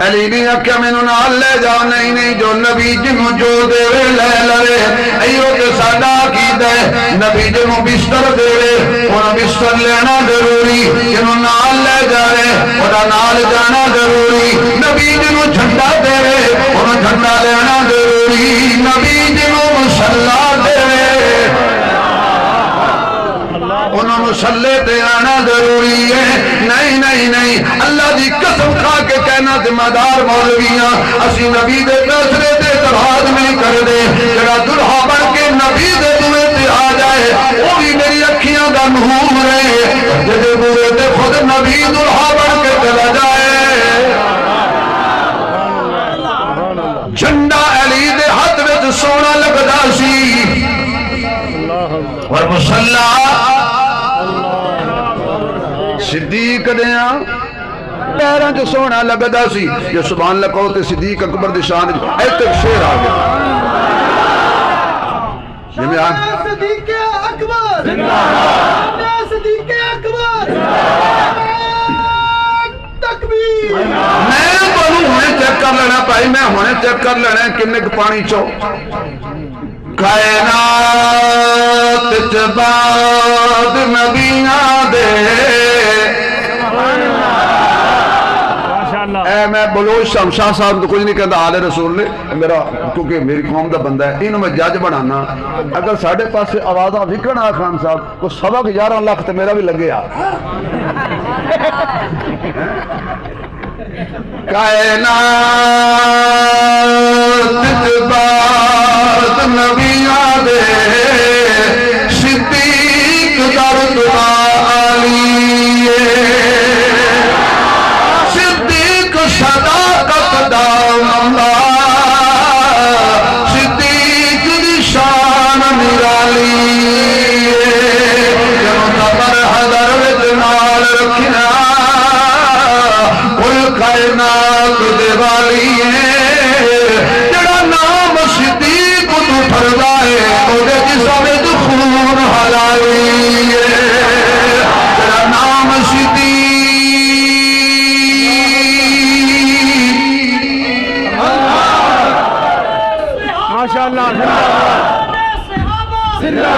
C: علی نہیں آکھیا میں نہ لے جاؤ نہیں جو نبی جنوں جو دے لے لے ایو تے ساڈا عقیدہ ہے نبی جنوں بستر دے انہاں بستر لینا ضروری جنوں نال لے جاوے اودا نال جانا ضروری نبی جنوں جھنڈا دے انہاں جھنڈا لینا ضروری نبی جنوں مصلا دے انہوں مسلے تے آنا ضروری ہے نہیں اللہ دی قسم کھا کے کہنا ذمہ دار مولویاں اسی نبی دے فیصلے تے اعتراض نہیں کر دے جڑا دلہا بن کے نبی دے دوے تے آ جائے وہ بھی میری اکھیاں دا نور ہے جدے بورے تے خود نبی دلہا بن کے چلا جائے جھنڈا علی دے ہاتھ وچ سونا لگدا سی اور مصلا صدیق دیاں پیراں جو سونا لگدا سی جو سبحان اللہ کہو تے صدیق اکبر دی شان اے تک شیر آ گیا
D: صدیق اکبر زندہ باد صدیق اکبر تکبیر
C: میں بنوں میں چکا کر لینا بھائی میں ہونے چیک کر لینا کنے پانی چو کائنات چباد نبیاں دے اے میں بلوچ شمشاہ صاحب تو کچھ نہیں کہتا آل رسول نے میرا کیونکہ میری قوم دا بندہ ہے انہوں میں جج بنانا اگر ساڑھے پاس سے آوازہ وکڑنا خان صاحب کو 11.5 لاکھ تو میرا بھی لگے آ کائنات جباد نبیاں دے صدیق درد علیے صدیق صداقت دا مملا صدیق دی شان نرالی جنوں تبر حضر وچ نال رکھنا کائنات دیوالی ہے جڑا نام صدیق تو پھردا ہے اودے جسم وچ خون حلالی ہے جڑا نام صدیق
B: ماشاءاللہ
D: زندہ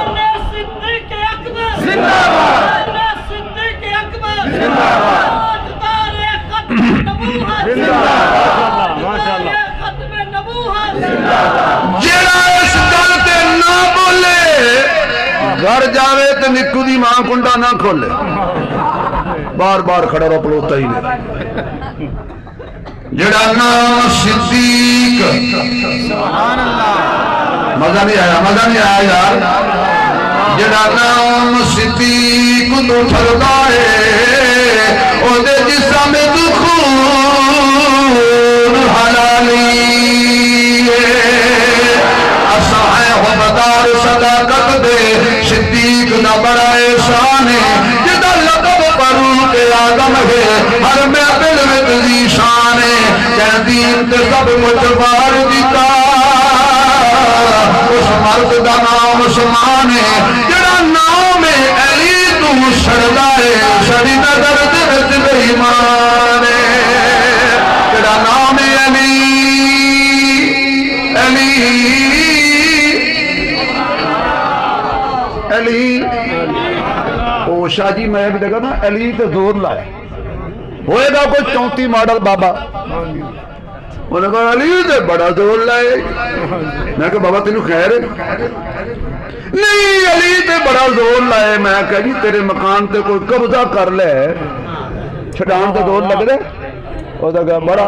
D: باد صدیق اکبر زندہ باد صدیق اکبر زندہ باد
C: جیڑا اس گل تے نہ بولے گھر جاوے تے نکو دی ماں کنڈا نہ کھولے بار بار کھڑا رو پلوتا ہی نہیں جیڑا نام صدیق مزہ نہیں آیا یار جیڑا نام صدیق تو پھردا ہے او دے جسم تو خون حلالی حبدار صداقت دے صدیق نہ بڑا احسان ہے جدا لقب فاروق اعظم ہے ہر محفل میں تیری شان ہے کہ دین تے سب کچھ بار دیتا اس مرد دا نام عثمان ہے جڑا نام علی تو سڑدا ہے سڑی نظر دے وچ بے ایمان ہے جڑا نام علی او شاہ جی میں بھی دیکھا نا علی تے زور لائے ہوئے گا کوئی 34 ماڈل بابا انہوں نے کہا علی تے بڑا زور لائے میں کہا بابا تینوں خیر ہے نہیں علی تے بڑا زور لائے میں کہا جی تیرے مکان تے کوئی قبضہ کر لے چھڑان تے زور لگ رہے وہ کہا بڑا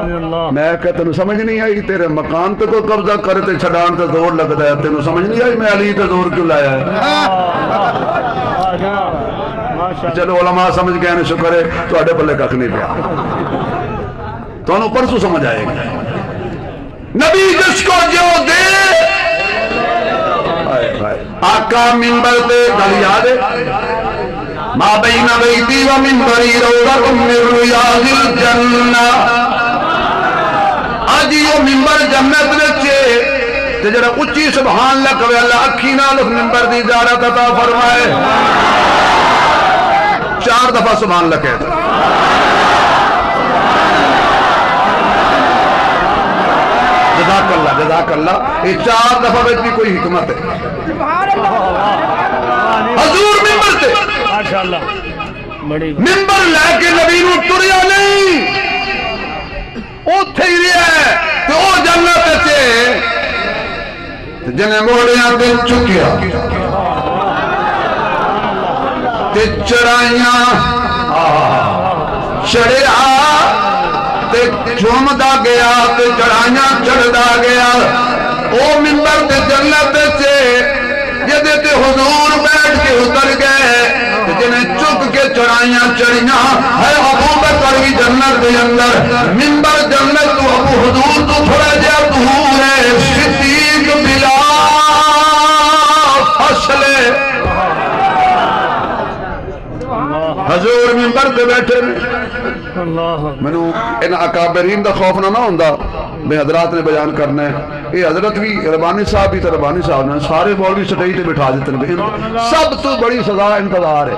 C: میں کہا تینوں سمجھ نہیں آئی تیرے مکان تے کوئی قبضہ کرے تے چھڑان تے زور لگ رہا ہے تینوں سمجھ نہیں آئی میں علی تے زور کیوں لایا ہے چلو علماء سمجھ گئے نے شکر ہے تو اڈے پلے ککھ نہیں پیا تو انہوں پرسو سمجھ آئے گا نبی جس کو جو دے آقا منبر دے گل یاد ہے ما بین بیتی و منبری روضۃ من ریاض الجنہ آج یہ منبر جنت وچے تے جڑا اونچی سبحان اللہ کہے اللہ اکھی نال اس منبر دی زیارت عطا فرمائے 4 دفعہ سبحان اللہ کہتا جزاک اللہ یہ 4 دفعہ میں بھی کوئی حکمت ہے حضور ممبر تے
B: ماشاءاللہ
C: ممبر لے کے نبی نو ٹریا نہیں اوتھے ہی رہیا ہے تے او جنت وچ جنے موڑیاں تے چکیا تے چڑھائیاں چڑھیا تے جھومدا گیا تے چڑھائیاں چڑھدا گیا او منبر تے جنت سے جدے تے حضور بیٹھ کے اتر گئے تے جنہیں چک کے چڑھائیاں چڑھیاں ہے ابو بکر بھی جنت دے اندر منبر جنت تو ابو حضور تو تھوڑا جا دور ہے صدیق بلا فصلے حضور منبر تے بیٹھے میں نے ان اکابرین دا خوف نہ ہوندا میں حضرات نے بیان کرنا ہے یہ حضرت بھی ربانی صاحب بھی تو ربانی صاحب نے سارے مولوی سٹیج تے بٹھا دیتے ہیں سب تو بڑی سزا انتظار ہے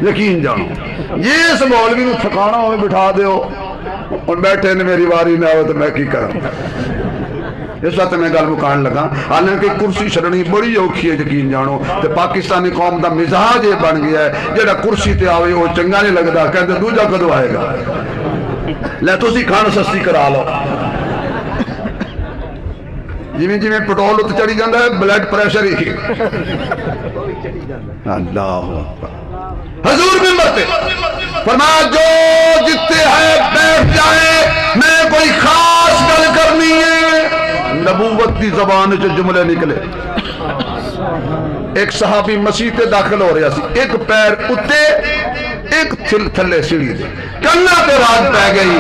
C: یقین جانو جس مولوی نو تھکانا ہوئے بٹھا دیو اور بیٹھے نے میری واری نہ ہو تو میں کی کروں. اس وقت میں گل مکان لگا حالانکہ کرسی چھڑنی بڑی اوکھی ہے یقین جانو تے پاکستانی قوم دا مزاج یہ بن گیا ہے جڑا کرسی تے آوے وہ چنگا نہیں لگدا کہندے دوجا کدو آئے گا لے تسی کھان سستی کرا لو جویں جویں پٹرول تے چڑھی جاندا ہے بلڈ پریشر ہی اللہ اکبر. حضور منبر پہ فرمایا جو جتنے ہے بیٹھ جائے میں کوئی خاص گل کرنی ہے. نبوت کی زبان جو جملے نکلے. ایک صحابی مسیح تے داخل ہو رہا سی ایک پیر اتے ایک تھلے سیڑھی دے کنا تے رات پہ گئی.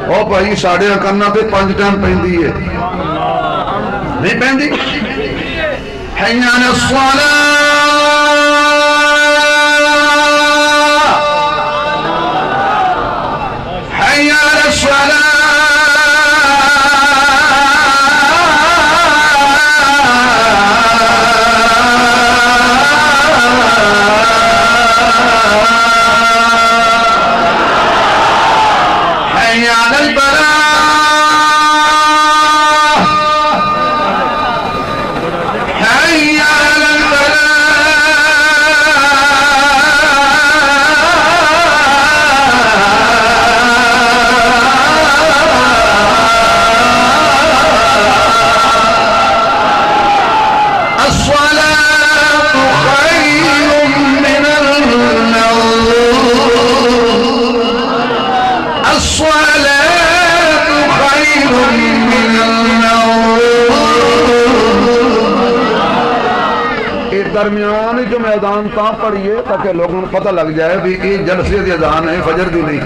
C: او بھائی ساڑھے کنا تے 5 ٹائم پہندی ہے نہیں پہندی. حی علی الصلاۃ حی علی الصلاۃ حی علی الفلاح حی علی درمیان جو میدان تاں پڑھئے تاکہ لوگوں کو پتہ لگ جائے بھی یہ جلسے دی اذان ہے فجر دی نہیں.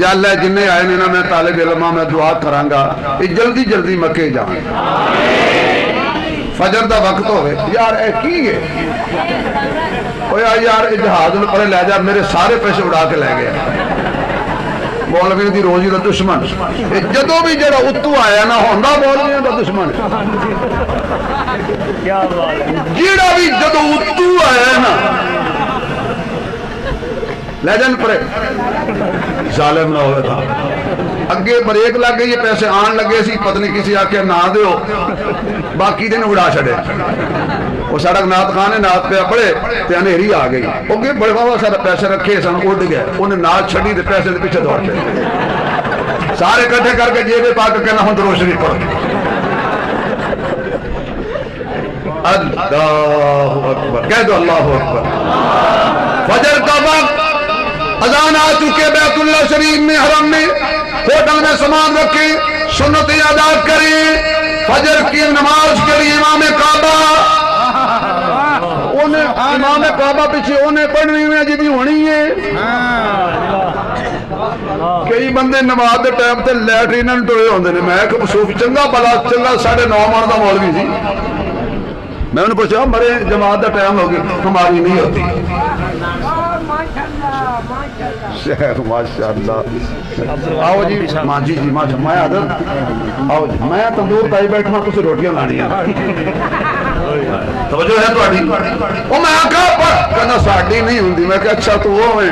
C: یا اللہ جنہیں آئے نے نا میں طالب علماء میں دعا کرانگا یہ جلدی جلدی مکے جائیں فجر دا وقت ہوئے. یار اے کی ہے یار جہاز پڑے لے جا میرے سارے پیسے اڑا کے لے گیا. مولوی دی روزی دا دشمن جدو بھی جڑا اتو آیا نا ہوندا مولوی دا دشمن جڑا بھی جدو اتو آیا نا لے جن پرے ظالم نہ ہوئے تھا. اگے بریک لگ گئی پیسے آن لگے سی پتنی کسی آکے نہ دے ہو باقی دن اڑا چھڑے. وہ سڑک نات خانے نات پہ پڑے تے انہیری آ گئی اوکے بڑے بابا سارے پیسے رکھے سن اڑ گئے انہیں نات چھڑی تے پیسے دے پیچھے دوڑ پہ سارے کٹھے کر کے جیبے پا کے کہنا ہوں روشنی پڑھ. اللہ اکبر کہہ دو اللہ اکبر. فجر کا وقت اذان آ چکے بیت اللہ شریف میں حرم میں ہوٹل میں سامان رکھے سنتیں ادا کریں. فجر کی نماز کے لیے امام کعبہ امام کعبہ پیچھے انہیں پڑھنی ہوئی جی ہونی ہے. کئی بندے نماز دے ٹائم تے لیٹرین ٹوئے ہوندے نے. میں ایک صوفی چنگا بلا چنگا 9:30 من دا مولوی سی میں انہوں نے پوچھا مرے جماعت دا ٹائم ہوگی ہماری نہیں ہوتی. شیخ ماشاءاللہ آؤ جی ماں جی جی ماشاء میں حضرت آؤ جی میں تندور تائی بیٹھا کچھ روٹیاں لانی ہیں توجہ ہے تو آڑی وہ میں آکھا پر کہنا ساڑی نہیں ہوندی. میں کہا اچھا تو وہ میں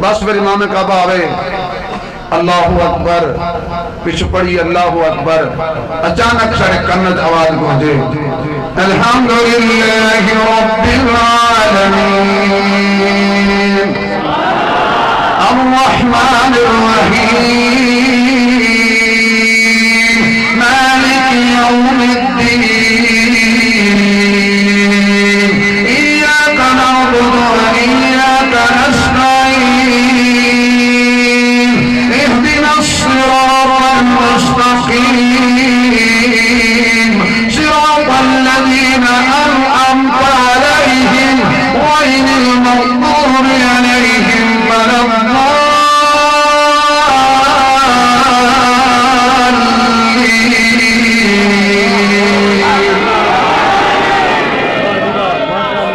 C: بس پھر امام کعبہ آوے اللہ اکبر پیچھے پڑی اللہ اکبر اچانک سارے کنت آواز گونجے الحمدللہ رب العالمین الرحمن الرحیم مالک یوم الدین ایاک نعبد و ایاک نستعین اهدنا الصراط المستقیم صراط الذین انعمت علیہم غیر المغضوب علیہم ولا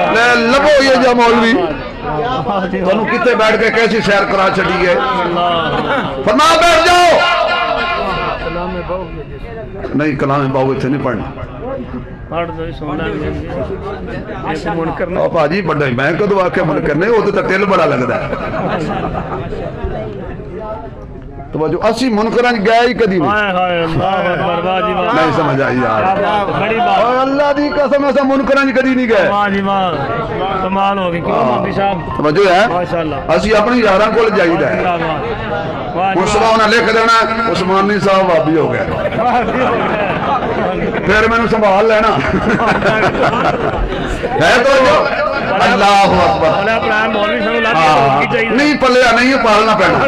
C: الضالین. لبو یہ جا مولوی تنو کتے بیٹھ کے کیسی سیر کرا چڑی ہے. فرما بیٹھ جاؤ نہیں کلام باؤ اتنے نہیں پڑھنا
B: پڑھ دو سونا منکر نے
C: بھاجی بڑا میں کدو آخیا منکر نے وہ تو ٹل بڑا لگتا ہے توجہ اسی منکراں گئے ہی کدی نہیں نہیں سمجھ آئی یار اللہ دی قسم ایسا منکراں کدی نہیں گئے
B: کمال ہو گئی کیوں مفتی صاحب
C: توجہ ہے اسی اپنی یاراں کول جائیدا ہے عثمان نے لکھ دینا عثمانی صاحب وابی ہو گئے پھر میں نے سنبھال لینا ہے تو اللہ اکبر نہیں پلیا نہیں پالنا پڑنا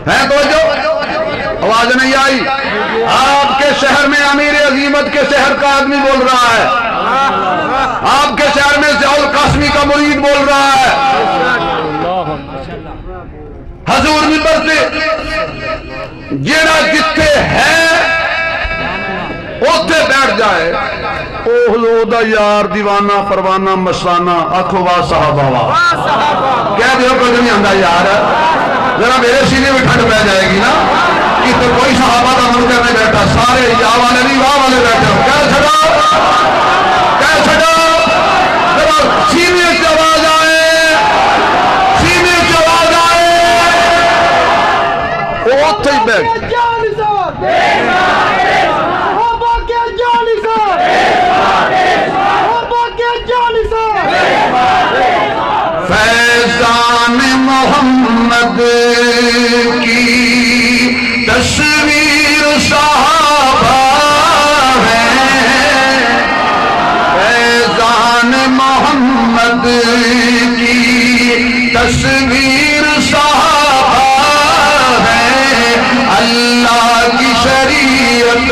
C: ہے تو جو آواز نہیں آئی آپ کے شہر میں امیر عظیمت کے شہر کا آدمی بول رہا ہے آپ کے شہر میں ضیاء القاسمی کا مرید بول رہا ہے حضور ممبر سے جیڑا جتھے ہے اوتھے بیٹھ جائے اوہ دا یار دیوانہ پروانہ مستانہ آنکھوں وا صحابہ وا کہہ دیو کوئی نہیں آندا یار ذرا میرے سینے میں ٹھنڈ پہ جائے گی نا کہ تو کوئی صحابہ دا منکر نہیں بیٹھا سارے یا والے نہیں واہ والے بیٹھے ہو کہہ چھڑا ذرا سینے کی آواز آئے سینے کی آواز آئے اوتھے ہی بیٹھ فیضان محمد کی تصویر صحابہ ہے فیضان محمد کی تصویر صحابہ ہے اللہ کی شریعت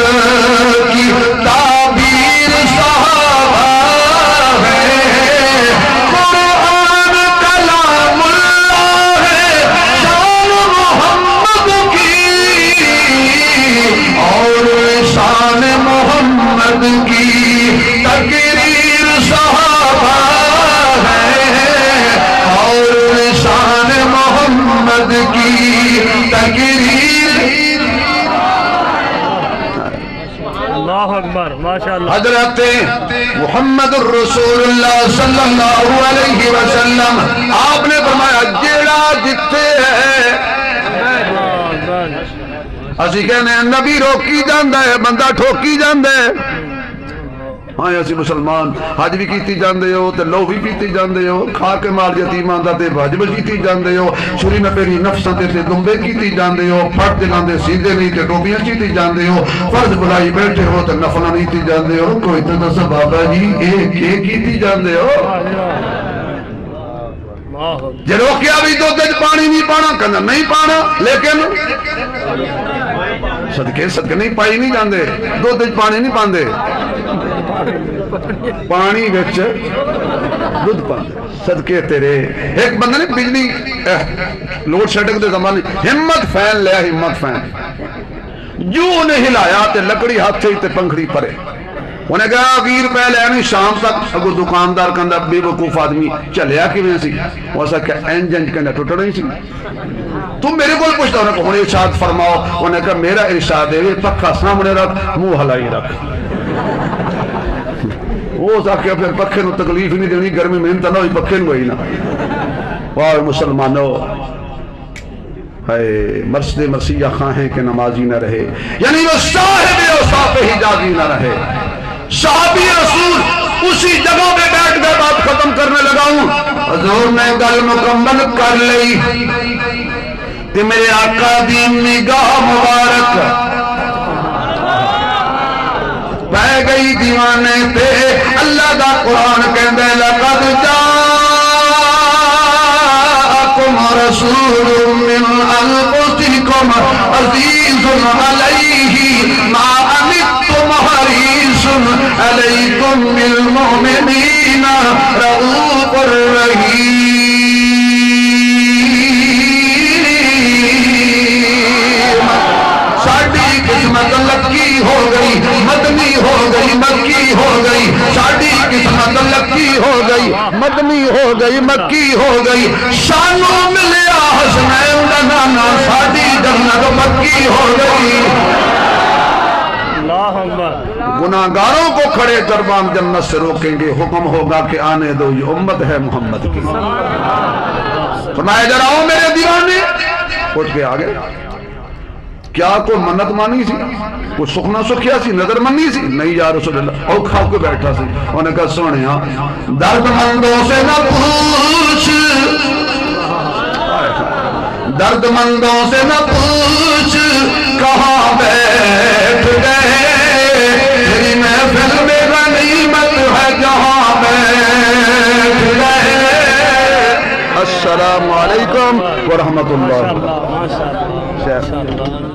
C: کی تعبیر صحابہ ہے قرآن کلام اللہ ہے شان محمد کی اور شان محمد کی تقریر صحابہ ہے اور شان محمد کی تقریر
B: اللہ اکبر ماشاءاللہ
C: حضرت محمد الرسول اللہ صلی اللہ علیہ وسلم آپ نے فرمایا جیڑا جتے ہے اسی کہنے ہیں نبی روکی جاندہ ہے بندہ ٹھوکی جاندہ ہے ہاں اسی مسلمان حج بھی کیتی جاندے ہو تے لو بھی پیتی جاندے ہو کھا کے مال یتیمان دا تے حج بھی کیتی جاندے ہو چھری نہ پیری نفساں تے دمبے کیتی جاندے ہو پھٹ جلاندے سیدھے نہیں تے ٹوپیاں کیتی جاندے ہو فرض بلائی بیٹھے ہو تے نفلاں نہیں کیتی جاندے ہو کوئی تے دس بابا جی ایک کیتی جاندے ہو جے روکیا بھی دو دج پانی نہیں پانا کہنا نہیں پانا لیکن صدقے نہیں پائی نہیں جاندے دو دج پانی نہیں پاندے پانی وچ دودھ پاندے صدقے تیرے ایک بندہ نے بجلی لوڈ شیڈنگ دے زمانے ہمت فین لیا ہمت فین جو نے ہلایا تے لکڑی ہاتھ سے تے پنکھڑی پرے انہیں کہا 20 روپے لے نہیں شام تک اگو دکاندار کہندا بے وقوف آدمی چلیا کیویں سی وہ سا کہ انجن کہندا ٹوٹ نہیں سی تم میرے کو پوچھتا انہیں کہ ارشاد فرماؤ انہیں کہا میرا ارشاد ہے پکھا سامنے رکھ منہ ہلائی رکھ وہ سا کہ پھر پکھے نو تکلیف نہیں دینی گرمی محنت نہ ہوئی پکھے نو ہوئی نا واہ مسلمانوں مرشد مرثیہ خواہ ہیں کہ نمازی نہ رہے یعنی وہ صاحب اوصاف حجازی نہ رہے صحابی رسول اسی جگہ پہ بیٹھ کر بات ختم کرنے لگا ہوں حضور نے گل مکمل کر لی کہ میرے آقا دی نگاہ مبارک پہ گئی دیوانے تے اللہ دا قرآن کہندے لقد جاءکم رسول من انفسکم عزیز علیہ ما عنتم حریص علیکم بالمؤمنین رؤوف رحیم ساڑی قسمت لکی ہو گئی مدنی ہو گئی مکی ہو گئی ساڑی قسمت لکی ہو گئی مدنی ہو گئی مکی ہو گئی شانوں ملیا حسنین دنانا ساڑی جنت مکی ہو گئی اللہ اکبر گناہ گناہگاروں کو کھڑے دربان جنت سے روکیں گے، حکم ہوگا کہ آنے دو، یہ امت ہے محمد کی۔ فرمایا ذرا آؤ میرے دیوانے، اٹھ کے آگے کیا کوئی منت مانی سی، کوئی سکھنا سکھیا سی، نظر منی سی؟ نہیں یا رسول اللہ، اور کھا کے بیٹھا سی۔ انہوں نے کہا سونے ہاں درد مندوں سے نہ پوچھ، درد مندوں سے نہ پوچھ کہاں بیٹھ گئے، میری محفل میں غنیمت ہے جہاں بیٹھ گئے۔ السلام علیکم ورحمۃ اللہ۔